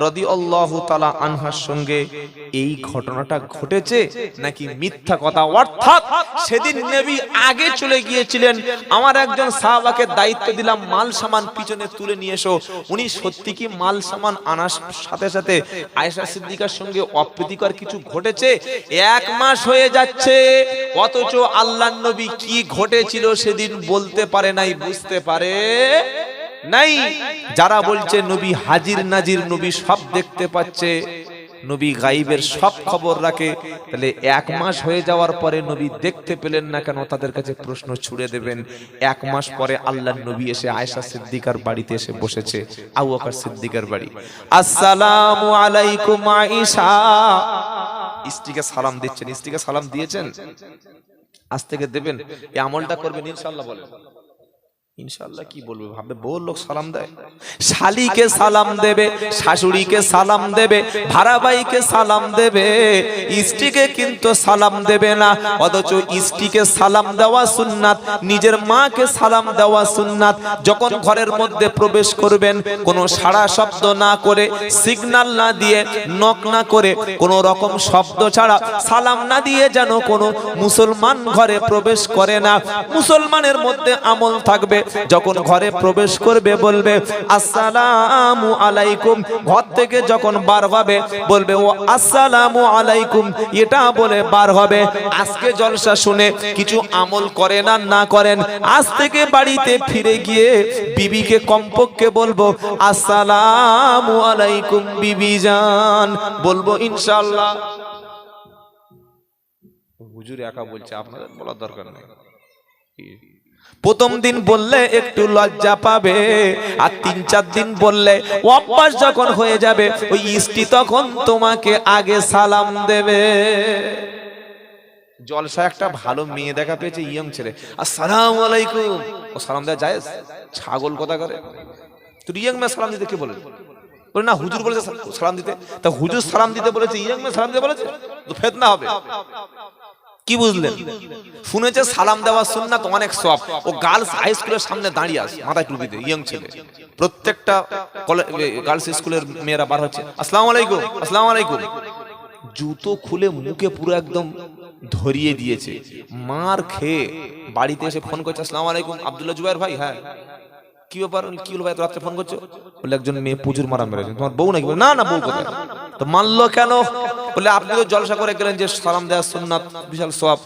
রাদিয়াল্লাহু তাআলা আনহার সঙ্গে এই ঘটনাটা ঘটেছে নাকি মিথ্যা কথা। অর্থাৎ সেদিন নবী আগে চলে গিয়েছিলেন, আমার একজন সাহাবাকে দায়িত্ব দিলাম মাল সামান পিছনে তুলে নিয়ে এসো, উনি সত্যি কি মাল সামান আনার সাথে সাথে আয়েশা সিদ্দিকার সঙ্গে অপ্রীতিকর কিছু ঘটেছে। 1 মাস হয়ে যাচ্ছে, অথচ আল্লাহর নবী কি ঘটেছিল সেদিন বলতে পারে নাই, বুঝতে পারে নাই। যারা বলছে নবী হাজির নাজির, নবী সব দেখতে পাচ্ছে, নবী গায়েবের সব খবর রাখে, তাহলে 1 মাস হয়ে যাওয়ার পরে নবী দেখতে পেলেন না কেন? তাদের কাছে প্রশ্ন ছুড়ে দেবেন। 1 মাস পরে আল্লাহর নবী এসে আয়েশা সিদ্দিকার বাড়িতে এসে বসেছে, আবু বকর সিদ্দিকের বাড়ি। আসসালামু আলাইকুম আয়েশা। স্ত্রীকে সালাম দিচ্ছেন, স্ত্রীকে সালাম দিয়েছেন, আজ থেকে দেবেন, এই আমলটা করবেন ইনশাআল্লাহ। বলেন ইনশাআল্লাহ। কি বলবে? ভাবে বউ লোক সালাম দেয়, শালীকে সালাম দেবে, শাশুড়িকে সালাম দেবে, ভাড়া ভাইকে সালাম দেবে, স্ত্রীকে কিন্তু সালাম দেবে না। অথচ স্ত্রীকে সালাম দেওয়া সুন্নাত, নিজের মাকে সালাম দেওয়া সুন্নাত। যখন ঘরের মধ্যে প্রবেশ করবেন, কোনো সাড়া শব্দ না করে, সিগন্যাল না দিয়ে, নক না করে, কোনো রকম শব্দ ছাড়া, সালাম না দিয়ে যেন কোনো মুসলমান ঘরে প্রবেশ করে না। মুসলমানের মধ্যে আমল থাকবে, যখন ঘরে প্রবেশ করবে বলবে আসসালামু আলাইকুম, ঘর থেকে যখন বার হবে বলবে ও আসসালামু আলাইকুম, এটা বলে বার হবে। আজকে জলসা শুনে কিছু আমল করেন আর না করেন, আজ থেকে বাড়িতে ফিরে গিয়ে বিবিকে কমপক্ষে বলবো আসসালামু আলাইকুম বিবি জান, বলবো ইনশাআল্লাহ। হুজুর একা বলছে, আপনাদের বলার দরকার নেই। প্রথম দিন বললে একটু লজ্জা পাবে, আর 3-4 দিন বললে অভ্যাস যখন হয়ে যাবে ওই স্ত্রী তখন তোমাকে আগে সালাম দেবে। জলসা একটা ভালো মেয়ে দেখা পেয়েছে, ইয়ং ছেলে, আসসালামু আলাইকুম, ও সালাম দেওয়া জায়েজ? ছাগল কথা করে। তুই ইয়ং মেয়ে সালাম দিতে কে বলে? বলে না হুজুর বলেছে সালাম দিতে, তা হুজুর সালাম দিতে বলেছে, ইয়ং মেয়ে সালাম দিতে বলেছে, তো ফিতনা হবে। কি বুঝলেন? শুনেছে সালাম দেওয়া সুন্নাত, অনেক সওয়াব। ও গার্লস হাই স্কুলের সামনে দাঁড়িয়ে আছে মাথায় টুপি দিয়ে, ইয়ং ছেলে। প্রত্যেকটা গার্লস স্কুলের মেয়েরা বার হচ্ছে আসসালামু আলাইকুম আসসালামু আলাইকুম, জুতো খুলে মুখে পুরো একদম ধরিয়ে দিয়েছে। মার খেয়ে বাড়িতে এসে ফোন করছে আসসালামু আলাইকুম আব্দুল্লাহ জুবাইর ভাই, হ্যাঁ কি ব্যাপার, কি হলো ভাই রাত্রে ফোন করছো? বলে একজন মেয়ে পুজোর মারা মেরেছে। তোমার বউ নাকি? না না, বউ কোথায়? তো মানলো কেন? বলে আপনি তো জলসা করে গেলেন যে সালাম দেওয়া সুন্নাত, বিশাল সওয়াব।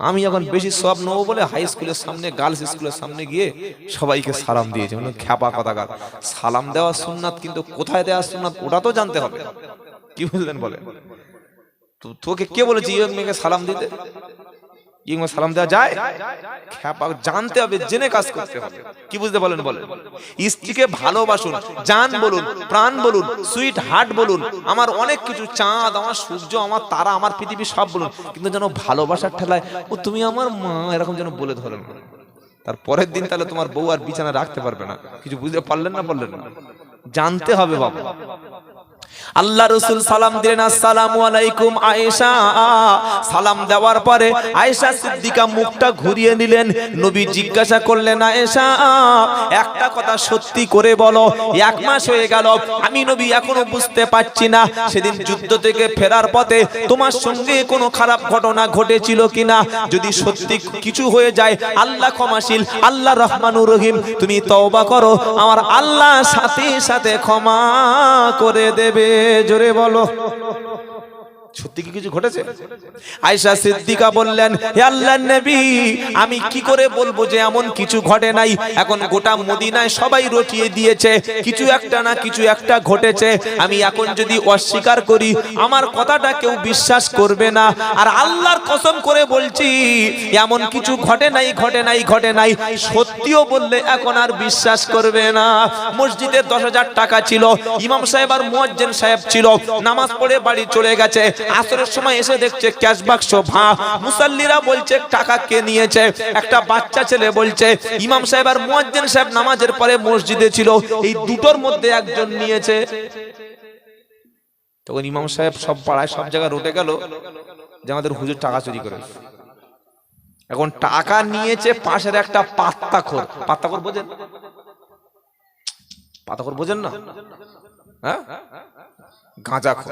আমি এখন বেশি সওয়াব নেবো বলে হাই স্কুলের সামনে, গার্লস স্কুলের সামনে গিয়ে সবাইকে সালাম দিয়েছে। মানে খ্যাপা কথাকার। সালাম দেওয়া সুন্নাত, কিন্তু কোথায় দেওয়া সুন্নাত ওটা তো জানতে হবে। কি বুঝলেন বলে? তো তোকে কে বলেছে ইয়ং মেয়েকে সালাম দিতে? ইয়ং মেয়ে সালাম দেওয়া যায়? খ্যাপা, জানতে হবে, জেনে কাজ করতে হবে। কি বুঝতে বলেন? বলেন স্ত্রীকে ভালোবাসুন, জান বলুন, প্রাণ বলুন, সুইট হার্ট বলুন, আমার অনেক কিছু, চাঁদ, আমার সূর্য, আমার তারা, আমার পৃথিবী সব বলুন, কিন্তু যেন ভালোবাসার ঠেলায় ও তুমি আমার মা এরকম যেন বলে ধরেন। তার পরের দিন তাহলে তোমার বউ আর বিছানা রাখতে পারবে না। কিছু বুঝতে পারলেন না? বললেন না? জানতে হবে বাবা। আল্লাহ রাসূল সালাম দিলেন আসসালামু আলাইকুম আয়েশা। সালাম দেওয়ার পরে আয়েশা সিদ্দিকা মুখটা ঘুরিয়ে নিলেন। নবী জিজ্ঞাসা করলেন আয়েশা একটা কথা সত্যি করে বলো, 1 মাস হয়ে গেল আমি নবী এখনো বুঝতে পারছি না সেদিন যুদ্ধ থেকে ফেরার পথে তোমার সঙ্গে কোনো খারাপ ঘটনা ঘটেছিল কিনা। যদি সত্যি কিছু হয়ে যায় আল্লাহ ক্ষমাশীল, আল্লাহ রহমানুর রহিম, তুমি তওবা করো, আমার আল্লাহ সাথে সাথে ক্ষমা করে দেবে। জোরে বলো, সত্যি কি কিছু ঘটেছে? আয়েশা সিদ্দিকা বললেন হে আল্লাহর নবী, আমি কি করে বলবো যে এমন কিছু ঘটে নাই? এখন গোটা মদিনায় সবাই রটিয়ে দিয়েছে কিছু একটা না কিছু একটা ঘটেছে। আমি এখন যদি অস্বীকার করি আমার কথাটা কেউ বিশ্বাস করবে না। আর আল্লাহর কসম করে বলছি এমন কিছু ঘটে নাই, ঘটে নাই, ঘটে নাই। সত্যিও বললে এখন আর বিশ্বাস করবে না। মসজিদে 10,000 টাকা ছিল, ইমাম সাহেব আর মুয়াজ্জিন সাহেব ছিল, নামাজ পড়ে বাড়ি চলে গেছে। আসরের সময় এসে দেখছে ক্যাশ বাক্স ভা। মুসাল্লিরা বলছে টাকা কে নিয়েছে? একটা বাচ্চা ছেলে বলছে ইমাম সাহেব আর মুয়াজ্জিন সাহেব নামাজের পরে মসজিদে ছিল, এই দুটোর মধ্যে একজন নিয়েছে। তখন ইমাম সাহেব সব পাড়ায় সব জায়গায় রটে গেল যে আমাদের হুজুর টাকা চুরি করে। এখন টাকা নিয়েছে পাশের একটা পাত্তাখোর। পাত্তাখোর বোঝেন? পাত্তাখোর বোঝেন না? হ্যাঁ, গাঁজাখোর।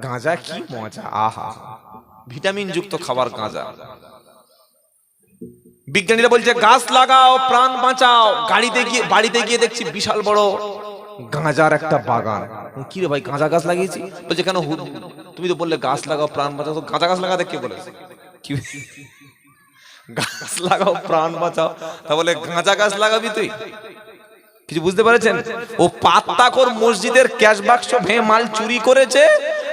গাঁজা কি মজা, আহা, ভিটামিন যুক্ত খাবার গাঁজা। বিজ্ঞানীরা বলছে গাছ লাগাও প্রাণ বাঁচাও। বাড়িতে গিয়ে দেখছি বিশাল বড় গাঁজার একটা বাগান। কি রে ভাই, গাঁজা গাছ লাগিয়েছি? বলছে কেন, তুমি তো বললে গাছ লাগাও প্রাণ বাঁচাও, তো গাঁজা গাছ লাগাতে কে বলেছে? কি গাছ লাগাও প্রাণ বাঁচাও, তা বলে গাঁজা গাছ লাগাবি তুই? কিছু বুঝতে পারছেন? ও পাত্তাখোর মসজিদের ক্যাশ বাক্স ভেঙে মাল চুরি করেছে,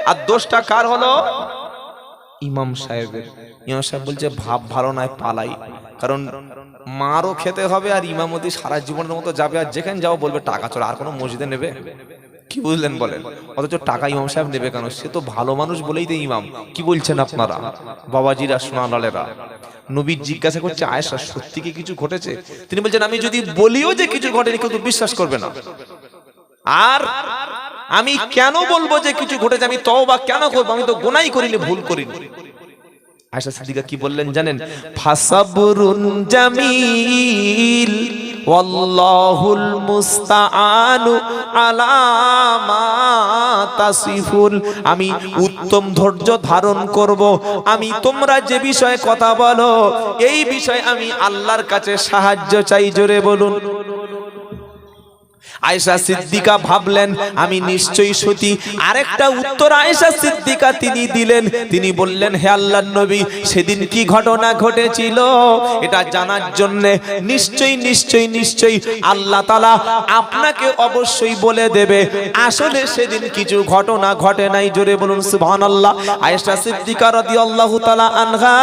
আর দোষটা কার হলো? ইমাম সাহেবের। ইমাম সাহেব বলছে ভাব ভালো নয়, পালাই, কারণ মারও খেতে হবে আর ইমামতি সারা জীবনের মতো যাবে, আর যেখানে যাও বলবে টাকা চলে, আর কোনো মসজিদে নেবে? কি বুঝলেন বলেন? অথচ টাকা ইমাম সাহেব নেবে কেন? সে তো ভালো মানুষ বলেই তো ইমাম। কি বলছেন আপনারা বাবাজিরা, সোনালালেরা? নবী জিজ্ঞাসা করছে আয়েশা সত্যি কি কিছু ঘটেছে? তিনি বলছেন আমি যদি বলিও যে কিছু ঘটেনি কেউ তো বিশ্বাস করবে না। আর আমি কেন বলবো যে কিছু ঘটেছে? আমি তওবা কেন করবো? আমি তো গুনাহই করিনি, ভুল করিনি। আয়েশা সিদ্দিকা কি বললেন জানেন? ফাসাবরুন জামিল ওয়াল্লাহুল মুস্তাআনু আলা মা তাসিফুন। আমি উত্তম ধৈর্য ধারণ করব, আমি তোমরা যে বিষয়ে কথা বলো এই বিষয়ে আমি আল্লাহর কাছে সাহায্য চাই। জোরে বলুন। আয়েশা সিদ্দিকা ভাবলেন আমি নিশ্চয়ই সতী। আরেকটা উত্তর আয়েশা সিদ্দিকা তিনি দিলেন, তিনি বললেন হে আল্লাহর নবী, সেদিন কি ঘটনা ঘটেছিল এটা জানার জন্য নিশ্চয়ই নিশ্চয়ই নিশ্চয়ই আল্লাহ তাআলা আপনাকে অবশ্যই বলে দেবে। আসলে সেদিন কিছু ঘটনা ঘটে নাই। জোরে বলুন সুবহানাল্লাহ। আয়েশা সিদ্দিকা রাদিয়াল্লাহু তাআলা আনহা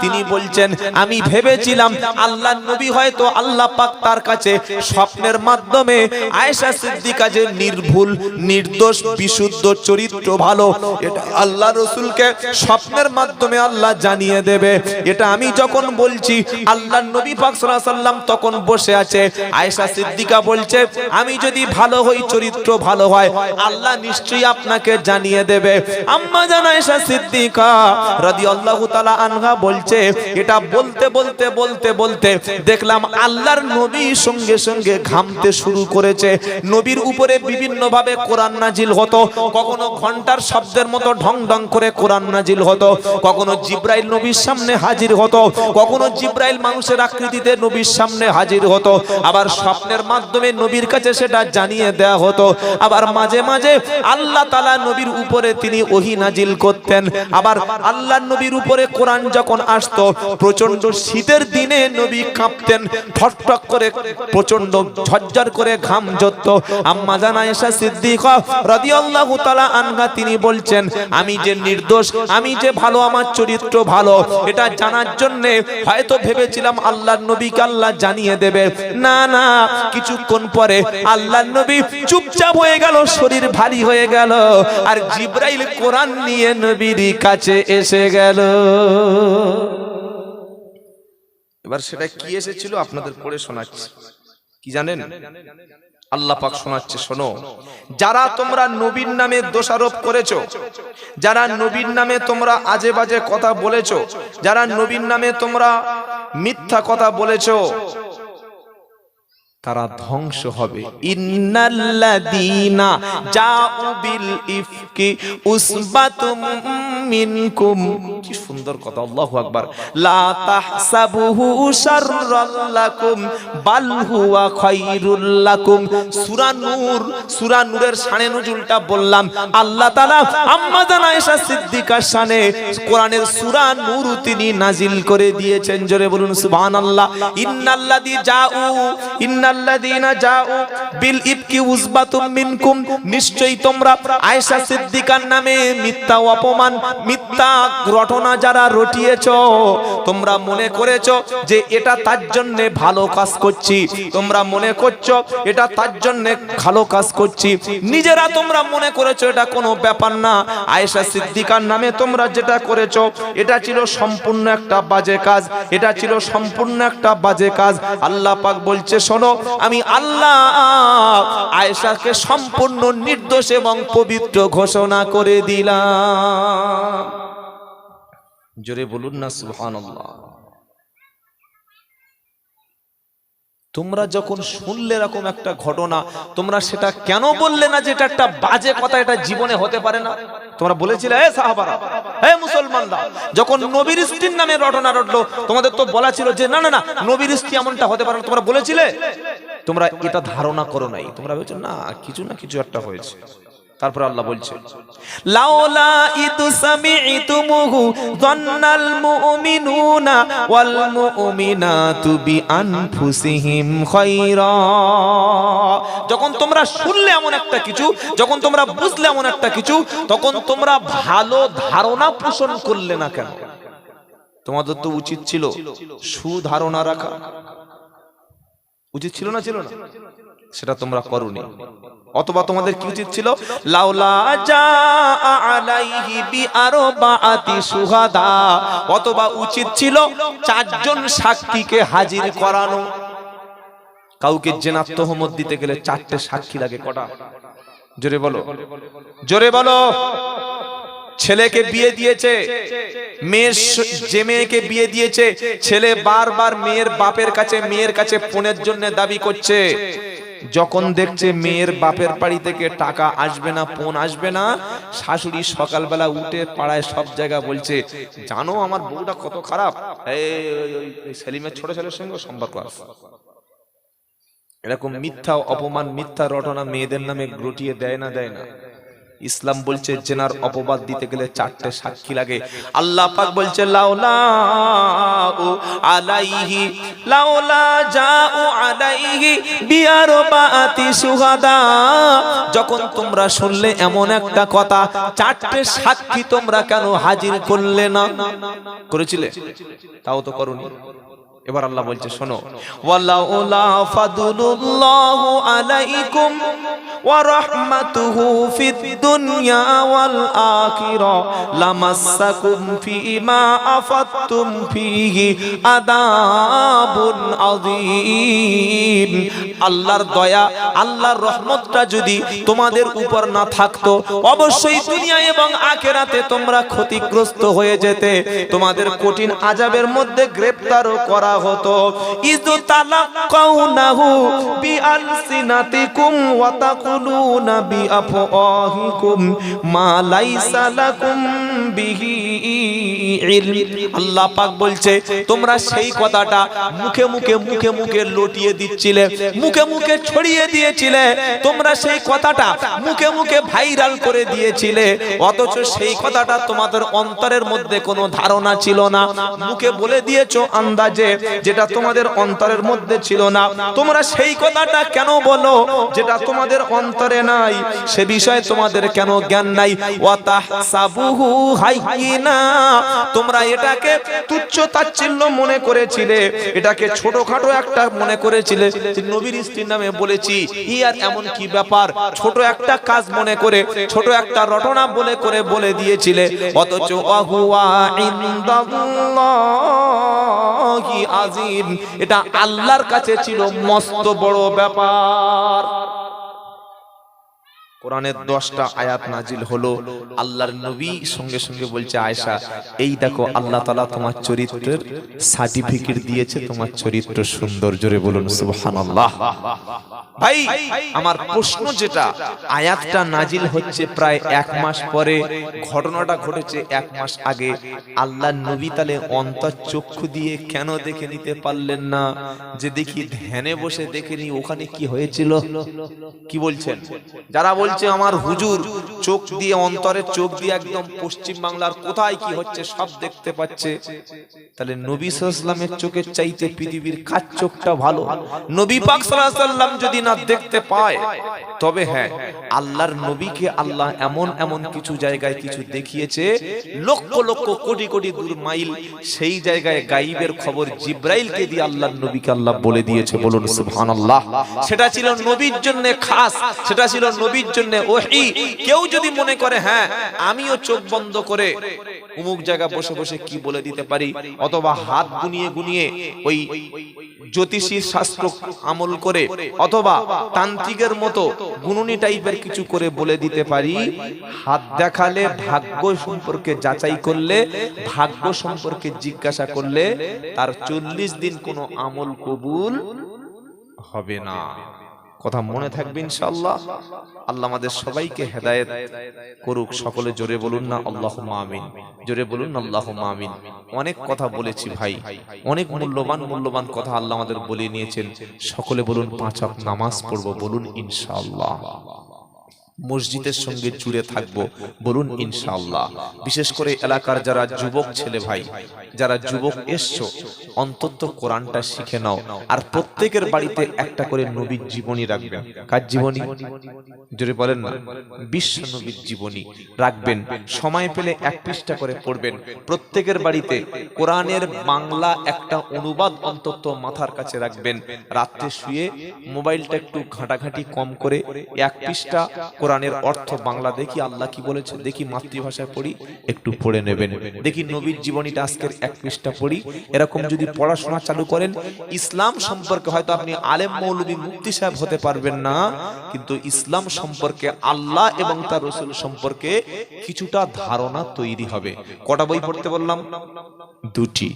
তিনি বলছেন আমি ভেবেছিলাম আল্লাহর নবী হয়তো আল্লাহ পাক তার কাছে স্বপ্নের মাধ্যমে আয়েশা সিদ্দিকা যে নির্ভুল নির্দোষ বিশুদ্ধ চরিত্র ভালো এটা আল্লাহ রাসূলকে স্বপ্নের মাধ্যমে আল্লাহ জানিয়ে দেবে। এটা আমি যখন বলছি আল্লাহর নবী পাক সাল্লাল্লাহু আলাইহি সাল্লাম তখন বসে আছে। আয়েশা সিদ্দিকা বলছে আমি যদি ভালো হই চরিত্র ভালো হয় আল্লাহ নিশ্চয়ই আপনাকে জানিয়ে দেবে। আম্মা জান আয়েশা সিদ্দিকা রাদিয়াল্লাহু তাআলা আনহা বলছে এটা বলতে বলতে বলতে বলতে দেখলাম আল্লাহর নবী সঙ্গে সঙ্গে ঘামতে শুরু করেছে। নবীর উপরে বিভিন্ন ভাবে কোরআন নাজিল হতো, কখনো ঘন্টার শব্দের মতো ঢং ঢং করে কোরআন নাজিল হতো, কখনো জিব্রাইল নবীর সামনে হাজির হতো, কখনো জিব্রাইল মানুষের আকৃতিতে নবীর সামনে হাজির হতো, আবার স্বপ্নের মাধ্যমে নবীর কাছে সেটা জানিয়ে দেয়া হতো। আবার মাঝে মাঝে আল্লাহ তাআলা নবীর উপরে তিনি ওহী নাজিল করতেন। আবার আল্লাহর নবীর উপরে কোরআন যখন আসতো প্রচন্ড শীতের দিনে নবী কাঁপতেন, ঠকঠক করে প্রচন্ড ঝরঝর করে ঘাম ঝরতো। আম্মা জান আয়েশা সিদ্দিকা রাদিয়াল্লাহু তাআলা আনহা তিনি বলছেন আমি যে নির্দোষ, আমি যে ভালো, আমার চরিত্র ভালো এটা জানার জন্য হয়তো ভেবেছিলাম আল্লাহর নবীকে আল্লাহ জানিয়ে দেবে। না না, কিছুক্ষণ পরে আল্লাহর নবী চুপচাপ হয়ে গেল, শরীর ভারী হয়ে গেল, আর জিব্রাইল কোরআন নিয়ে নবীর কাছে এসে গেল। এবার সেটা কি এসেছিল আপনাদের পড়ে শোনাচ্ছি। কি জানেন? আল্লাহ পাক শোনাচ্ছে, শোনো, যারা তোমরা নবীর নামে দোষারোপ করেছো, যারা নবীর নামে তোমরা আজে বাজে কথা বলেছো, যারা নবীর নামে তোমরা মিথ্যা কথা বলেছো তারা ধ্বংস হবে। ইন্নাল্লাযীনা জাউ বিল ইফকি উসবাতুম মিনকুম। কি সুন্দর কথা, আল্লাহু আকবার। লা তাহসাবুহু শাররাল লাকুম বাল হুয়া খায়রুল লাকুম। সূরা নূরের শানে নুজুলটা বললাম। আল্লাহ তাআলা আম্মা জান আয়েশা সিদ্দিকার শানে কোরআনের সূরা নূর তিনি নাজিল করে দিয়েছেন। জোরে বলুন সুবহানাল্লাহ। ইন্নাল্লাযীনা জাউ বিল ইফকি উসবাতুম মিনকুম। নিশ্চয়ই তোমরা আয়েশা সিদ্দিকার নামে মিথ্যা অপমান, মিথ্যা ঘটনা যারা রটিয়েছো, তোমরা মনে করেছো যে এটা তার জন্য ভালো কাজ করছি, তোমরা মনে করছো এটা তার জন্য ভালো কাজ করছি, নিজেরা তোমরা মনে করেছো এটা কোনো ব্যাপার না। আয়েশা সিদ্দিকার নামে তোমরা যেটা করেছো এটা ছিল সম্পূর্ণ একটা বাজে কাজ, এটা ছিল সম্পূর্ণ একটা বাজে কাজ। আল্লাহ পাক বলছে শোনো, আমি আল্লাহ আয়েশাকে সম্পূর্ণ নির্দোষ এবং পবিত্র ঘোষণা করে দিলাম। জোরে বলুন না সুবহানাল্লাহ। তোমরা যখন শুনলে এরকম একটা ঘটনা, তোমরা সেটা কেন বললে না যে এটা একটা বাজে কথা, এটা জীবনে হতে পারে না? তোমরা বলেছিলে হে সাহাবারা, হে মুসলমানরা, যখন নবীর স্ত্রীর নামে ঘটনা ঘটলো তোমাদের তো বলা ছিল যে না না না নবীর স্ত্রী এমনটা হতে পারে না, তোমরা বলেছিলে? তোমরা এটা ধারণা করো নাই, তোমরা ভেবেছো না কিছু না কিছু একটা হয়েছে। তারপর আল্লাহ বলছে লাউলা ইদ সামি'তুমুহু যান্নাল মুমিনুনা ওয়াল মুমিনাতু বিআনফুসিহিম খায়রা। যখন তোমরা শুনলে এমন একটা কিছু, যখন তোমরা বুঝলে এমন একটা কিছু, তখন তোমরা ভালো ধারণা পোষণ করলে না কেন? তোমাদের তো উচিত ছিল সুধারণা রাখা, উচিত ছিল না? ছিল না? সেটা তোমরা করোনি। অথবা তোমাদের কি উচিত ছিল? লাউলা জাআ আলাইহি বিআরবাআতি শুহাদা। অথবা উচিত ছিল 4 জন সাক্ষীকে হাজির করানো। কাউকে জিনাত তোহমত দিতে গেলে 4টে সাক্ষী লাগে। কটা? জোরে বলো, জোরে বলো। ছেলেকে বিয়ে দিয়েছে, যে মেয়েকে বিয়ে দিয়েছে, ছেলে বারবার মেয়ের বাপের কাছে, মেয়ের কাছে ফোনের জন্য দাবি করছে। যখন দেখছে মেয়ের বাপের বাড়ি থেকে টাকা আসবে না, ফোন আসবে না, শাশুড়ি সকালবেলা উঠে পাড়ায় সব জায়গা বলছে, জানো আমার বউটা কত খারাপ, এই সেলিমের ছোট ছেলের সঙ্গে সম্পর্ক আছে। এরকম মিথ্যা অপমান, মিথ্যা রটনা মেয়েদের নামে রটিয়ে দেয় না, দেয় না। ইসলাম বলছে জেনার অপবাদ দিতে গেলে 4টে সাক্ষী লাগে। আল্লাহ পাক বলছে লাউলা আলাইহি, লাউলা জাউ আলাইহি বিআরবাতি শুহাদা। যখন তোমরা শুনলে এমন একটা কথা, 4টে সাক্ষী তোমরা কেন হাজির করলে না? করেছিলে? তাও তো করোনি। এবার আল্লাহ বলছে শোনো, ওয়ালাউলা ফাদলুল্লাহু আলাইকুম ওয়া রাহমাতুহু ফিদ দুনিয়া ওয়াল আখিরা লামাসসাকুম ফীমা আফাদতুম ফীহি আযাবুন আযীম। আল্লাহর দয়া, আল্লাহর রহমতটা যদি তোমাদের উপর না থাকতো, অবশ্যই দুনিয়া এবং আখিরাতে তোমরা ক্ষতিগ্রস্ত হয়ে যেতে, তোমাদের কঠিন আযাবের মধ্যে গ্রেফতারও করা হতো। ইযু তালাক্কাউনাহু বিআলসিনাতিকুম ওয়া তাকুলুনা বিআফওয়াহিকুম মা লাইসা লাকুম বিহি ইলম। আল্লাহ পাক বলছে তোমরা সেই কথাটা মুখে মুখে মুখে মুখে লটিয়ে দিচ্ছিলে, মুখে মুখে ছড়িয়ে দিয়েছিলে, তোমরা সেই কথাটা মুখে মুখে ভাইরাল করে দিয়েছিলে, অথচ সেই কথাটা তোমাদের অন্তরের মধ্যে কোনো ধারণা ছিল না। মুখে বলে দিয়েছো আন্দাজে, যেটা তোমাদের অন্তরের মধ্যে ছিল না। তোমরা সেই কথাটা কেন বলো যেটা তোমাদের অন্তরে নাই? সে বিষয়ে তোমাদের কেন জ্ঞান নাই? ওয়াতাহসাবুহু হাইয়িনা, তোমরা এটাকে তুচ্ছ তাচ্ছিল্য মনে করেছিলে, এটাকে ছোটখাটো একটা মনে করেছিলে। যে নবীর স্ত্রীর নামে বলেছি, ই আর এমন কি ব্যাপার, ছোট একটা কাজ মনে করে, ছোট একটা রটনা বলে করে বলে দিয়েছিলে, অথচ ওয়াহুয়া ইনদাল্লাহি আযীম, এটা আল্লাহর কাছে ছিল মস্ত বড় ব্যাপার। কোরআনের 10টা আয়াত নাজিল হলো, আল্লাহর নবী সঙ্গে সঙ্গে বলছে আয়েশা, এই দেখো আল্লাহ তাআলা তোমার চরিত্রের সার্টিফিকেট দিয়েছে, তোমার চরিত্র সুন্দর। জোরে বলুন সুবহানাল্লাহ। ভাই আমার প্রশ্ন, যেটা আয়াতটা নাজিল হচ্ছে প্রায় 1 মাস পরে, ঘটনাটা ঘটেছে 1 মাস আগে, আল্লাহর নবী তালে অন্তর্চক্ষু দিয়ে কেন দেখে নিতে পারলেন না যে দেখি ধ্যানে বসে দেখে নি ওখানে কি হয়েছিল? কি বলছেন? যারা বলছে আমার হুজুর চোখ দিয়ে, অন্তরের চোখ দিয়ে একদম পশ্চিম বাংলার কোথায় কি হচ্ছে সব দেখতে পাচ্ছে, তাহলে নবী সাল্লাল্লাহু আলাইহি ওয়াসাল্লামের চোখের চাইতে পৃথিবীর কার চোখটা ভালো? নবী পাক সাল্লাল্লাহু আলাইহি ওয়াসাল্লাম যদি না দেখতে পায়, তবে হ্যাঁ আল্লাহর নবীকে আল্লাহ এমন এমন কিছু জায়গায় কিছু দেখিয়েছে, লক্ষ লক্ষ কোটি কোটি দূর মাইল সেই জায়গায় গায়েবের খবর জিবরাইলকে দিয়ে আল্লাহর নবীকে আল্লাহ বলে দিয়েছে। বলুন সুবহানাল্লাহ। সেটা ছিল নবীর জন্য খাস, সেটা ছিল নবীর জন্য ওহী। কেউ যদি মনে করে হ্যাঁ আমিও চোখ বন্ধ করে অমুক জায়গা বসে বসে কি বলে দিতে পারি, অথবা হাত গুনিয়ে গুনিয়ে ওই জ্যোতিষী শাস্ত্র আমল করে, অথবা তান্ত্রিকের মতো গুণনী টাইপের কিছু করে বলে দিতে পারি, হাত দেখালে ভাগ্য সম্পর্কে যাচাই করলে, ভাগ্য সম্পর্কে জিজ্ঞাসা করলে তার 40 দিন কোনো আমল কবুল হবে না। কথা মনে থাকবে ইনশাআল্লাহ। আল্লাহ আমাদের সবাইকে হেদায়েত করুক। সকলে জোরে বলুন না আল্লাহুম্মা আমিন। জোরে বলুন আল্লাহুম্মা আমিন। অনেক কথা বলেছি ভাই, অনেক মূল্যবান কথা আল্লাহ আমাদের বলে নিয়েছেন। সকলে বলুন 5 ওয়াক্ত নামাজ পড়বো, বলুন ইনশাআল্লাহ। মসজিদের সঙ্গে জুড়ে থাকবো, বলুন ইনশাআল্লাহ। বিশেষ করে এলাকার যারা যুবক ছেলে ভাই, যারা যুবক এসছো, অন্তত কোরআনটা শিখে নাও। আর প্রত্যেকের বাড়িতে একটা করে নবীর জীবনী রাখবেন। কার জীবনী? জোরে বলেন না। বিশ্ব নবীর জীবনী রাখবেন। সময় পেলে 1 পৃষ্ঠা করে পড়বেন। প্রত্যেকের বাড়িতে কোরআনের বাংলা একটা অনুবাদ অন্তত মাথার কাছে রাখবেন। রাত্রে শুয়ে মোবাইলটা একটু ঘাটাঘাটি কম করে 1 পৃষ্ঠা কোরআনের অর্থ বাংলা দেখি, আল্লাহ কি বলেছে দেখি, মাতৃভাষায় পড়ি, একটু পড়ে নেবেন। দেখি নবীর জীবনীটা আজকের 1 পৃষ্ঠা পড়ি। এরকম যদি পড়াশোনা চালু করেন, ইসলাম সম্পর্কে হয়তো আপনি আলেম মৌলবী মুফতি সাহেব হতে পারবেন না, কিন্তু ইসলাম সম্পর্কে, আল্লাহ এবং তার রাসূল সম্পর্কে কিছুটা ধারণা তৈরি হবে। কটা বই পড়তে বললাম? 2টি।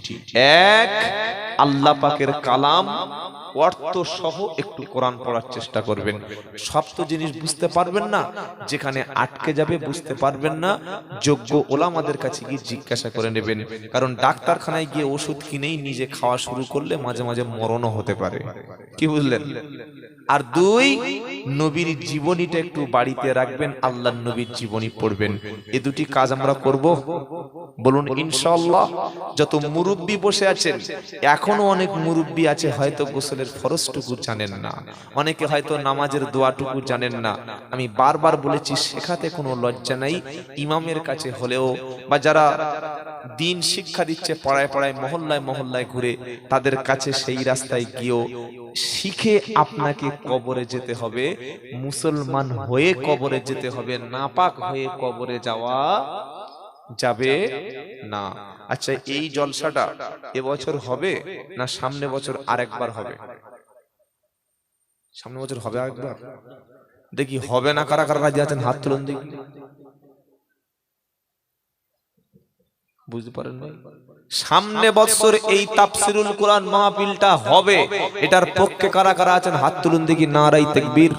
এক, আল্লাহ পাকের কালাম অর্থ সহ একটু কোরআন পড়ার চেষ্টা করবেন। সব তো জিনিস বুঝতে পারবেন না, যেখানে আটকে যাবে বুঝতে পারবেন না, যোগ্য ওলামাদের কাছে গিয়ে জিজ্ঞাসা করে নেবেন। কারণ ডাক্তারখানায় গিয়ে ওষুধ কিনেই নিজে খাওয়া শুরু করলে মাঝে মাঝে মরণও হতে পারে। কি বুঝলেন? আর 2, নবীর জীবনীটা একটু বাড়িতে রাখবেন, আল্লাহর নবীর জীবনী পড়বেন। এই 2টি কাজ আমরা করব, বলুন ইনশাআল্লাহ। যত মুরব্বি বসে আছেন, এখনো অনেক মুরব্বি আছে হয়তো গোসলের ফরজটুকু জানেন না, অনেকে হয়তো নামাজের দোয়াটুকু জানেন না। আমি বারবার বলেছি, শেখাতে কোনো লজ্জা নাই। ইমামের কাছে হলেও, বা যারা দিন শিক্ষা দিচ্ছে পাড়ায় পাড়ায় মহল্লায় মহল্লায় ঘুরে, তাদের কাছে সেই রাস্তায় গিয়েও শিখে আপনাকে কবরে যেতে হবে। মুসলমান হয়ে কবরে যেতে হবে, নাপাক হয়ে কবরে যাওয়া যাবে না। আচ্ছা, এই জলসাটা এবছর হবে না সামনে বছর আরেকবার হবে? সামনে বছর হবে আরেকবার। দেখি হবে না কারা কারা রাজি আছেন, হাত তুলুন দেখি। বুঝতে পারেন ভাই? সামনে বছর এই তাফসিরুল কোরআন মাহফিলটা হবে, এটার পক্ষে কারা কারা আছেন হাত তুলুন দেখি। নারায়ে তাকবীর।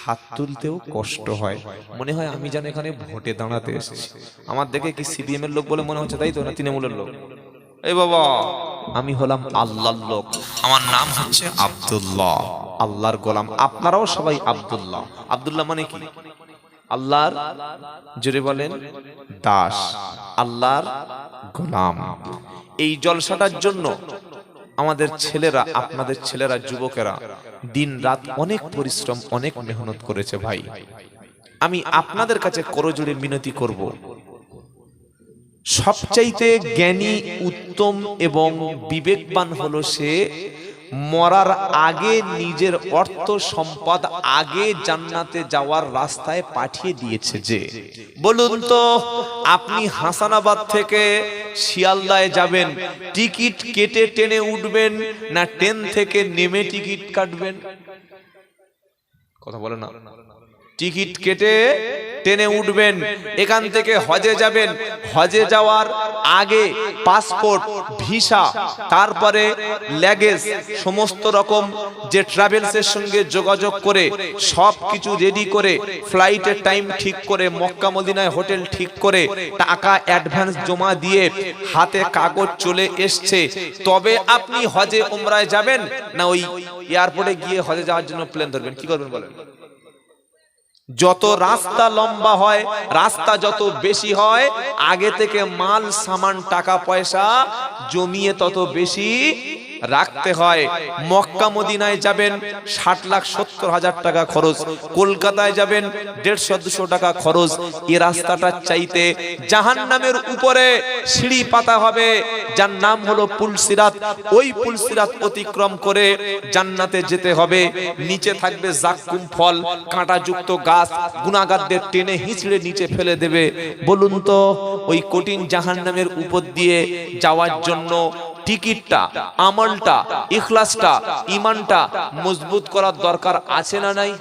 হাত তুলতেও কষ্ট হয়, মনে হয় আমি যেন এখানে ভোটে দাঁড়াতে এসেছি। আমার দেখে কি সিপিএম এর লোক বলে মনে হচ্ছে, তাই তো? না তৃণমূলের লোক? এই বাবা, আমি হলাম আল্লাহর লোক, আমার নাম হচ্ছে আব্দুল্লাহ, আল্লাহর গোলাম। আপনারাও সবাই আব্দুল্লাহ। আব্দুল্লাহ মানে কি? আল্লাহর, জোরে বলেন, দাস, আল্লাহর গোলাম। এই জলসাটার জন্য আমাদের ছেলেরা, আপনাদের ছেলেরা, যুবকেরা দিন রাত অনেক পরিশ্রম, অনেক মেহনত করেছে ভাই। আমি আপনাদের কাছে করজোড়ে মিনতি করব, সবচাইতে জ্ঞানী, উত্তম এবং বিবেকবান হলো সে মরার আগে নিজের অর্থ সম্পদ আগে জান্নাতে যাওয়ার রাস্তায় পাঠিয়ে দিয়েছে। যে বলুন তো, আপনি হাসানাবাদ থেকে শিয়ালদায় যাবেন, টিকিট কেটে ট্রেনে উঠবেন না ট্রেন থেকে নেমে টিকিট কাটবেন? কথা বলে না। টিকিট কেটে ট্রেনে উঠবেন, এখান থেকে হজে যাবেন, হজে যাওয়ার আগে পাসপোর্ট, ভিসা, তারপরে লাগেজ, সমস্ত রকম যে ট্রাভেলসের সঙ্গে যোগাযোগ করে সবকিছু রেডি করে, ফ্লাইটের টাইম ঠিক করে, মক্কা মদিনায় হোটেল ঠিক করে, টাকা অ্যাডভান্স জমা দিয়ে হাতে কাগজ চলে এসছে, তবে আপনি হজে উমরায় যাবেন, না ওই এয়ারপোর্টে গিয়ে হজে যাওয়ার জন্য প্লেন ধরবেন? কি করবেন বলেন? যত রাস্তা লম্বা হয়, রাস্তা যত বেশি হয়, আগে থেকে মাল সামান টাকা পয়সা জমিয়ে তত বেশি রাখতে হয়। মক্কা মদিনায় যাবেন 60,70,000 টাকা খরচ, কলকাতায় যাবেন 150-200 টাকা খরচ। এই রাস্তাটা চাইতে জাহান্নামের উপরে সিঁড়ি পাতা হবে, যার নাম হলো পুলসিরাত। ওই পুলসিরাত অতিক্রম করে জান্নাতে যেতে হবে। নিচে থাকবে জাক্কুম ফল, কাঁটাযুক্ত গাছ, গুনাহগারদের টেনে হিঁচড়ে নিচে ফেলে দেবে। বলুন তো, ওই কঠিন জাহান্নামের উপর দিয়ে যাওয়ার জন্য টিকিটটা, আমলটা, ইখলাসটা, ঈমানটা মজবুত করার দরকার আছে না নাই?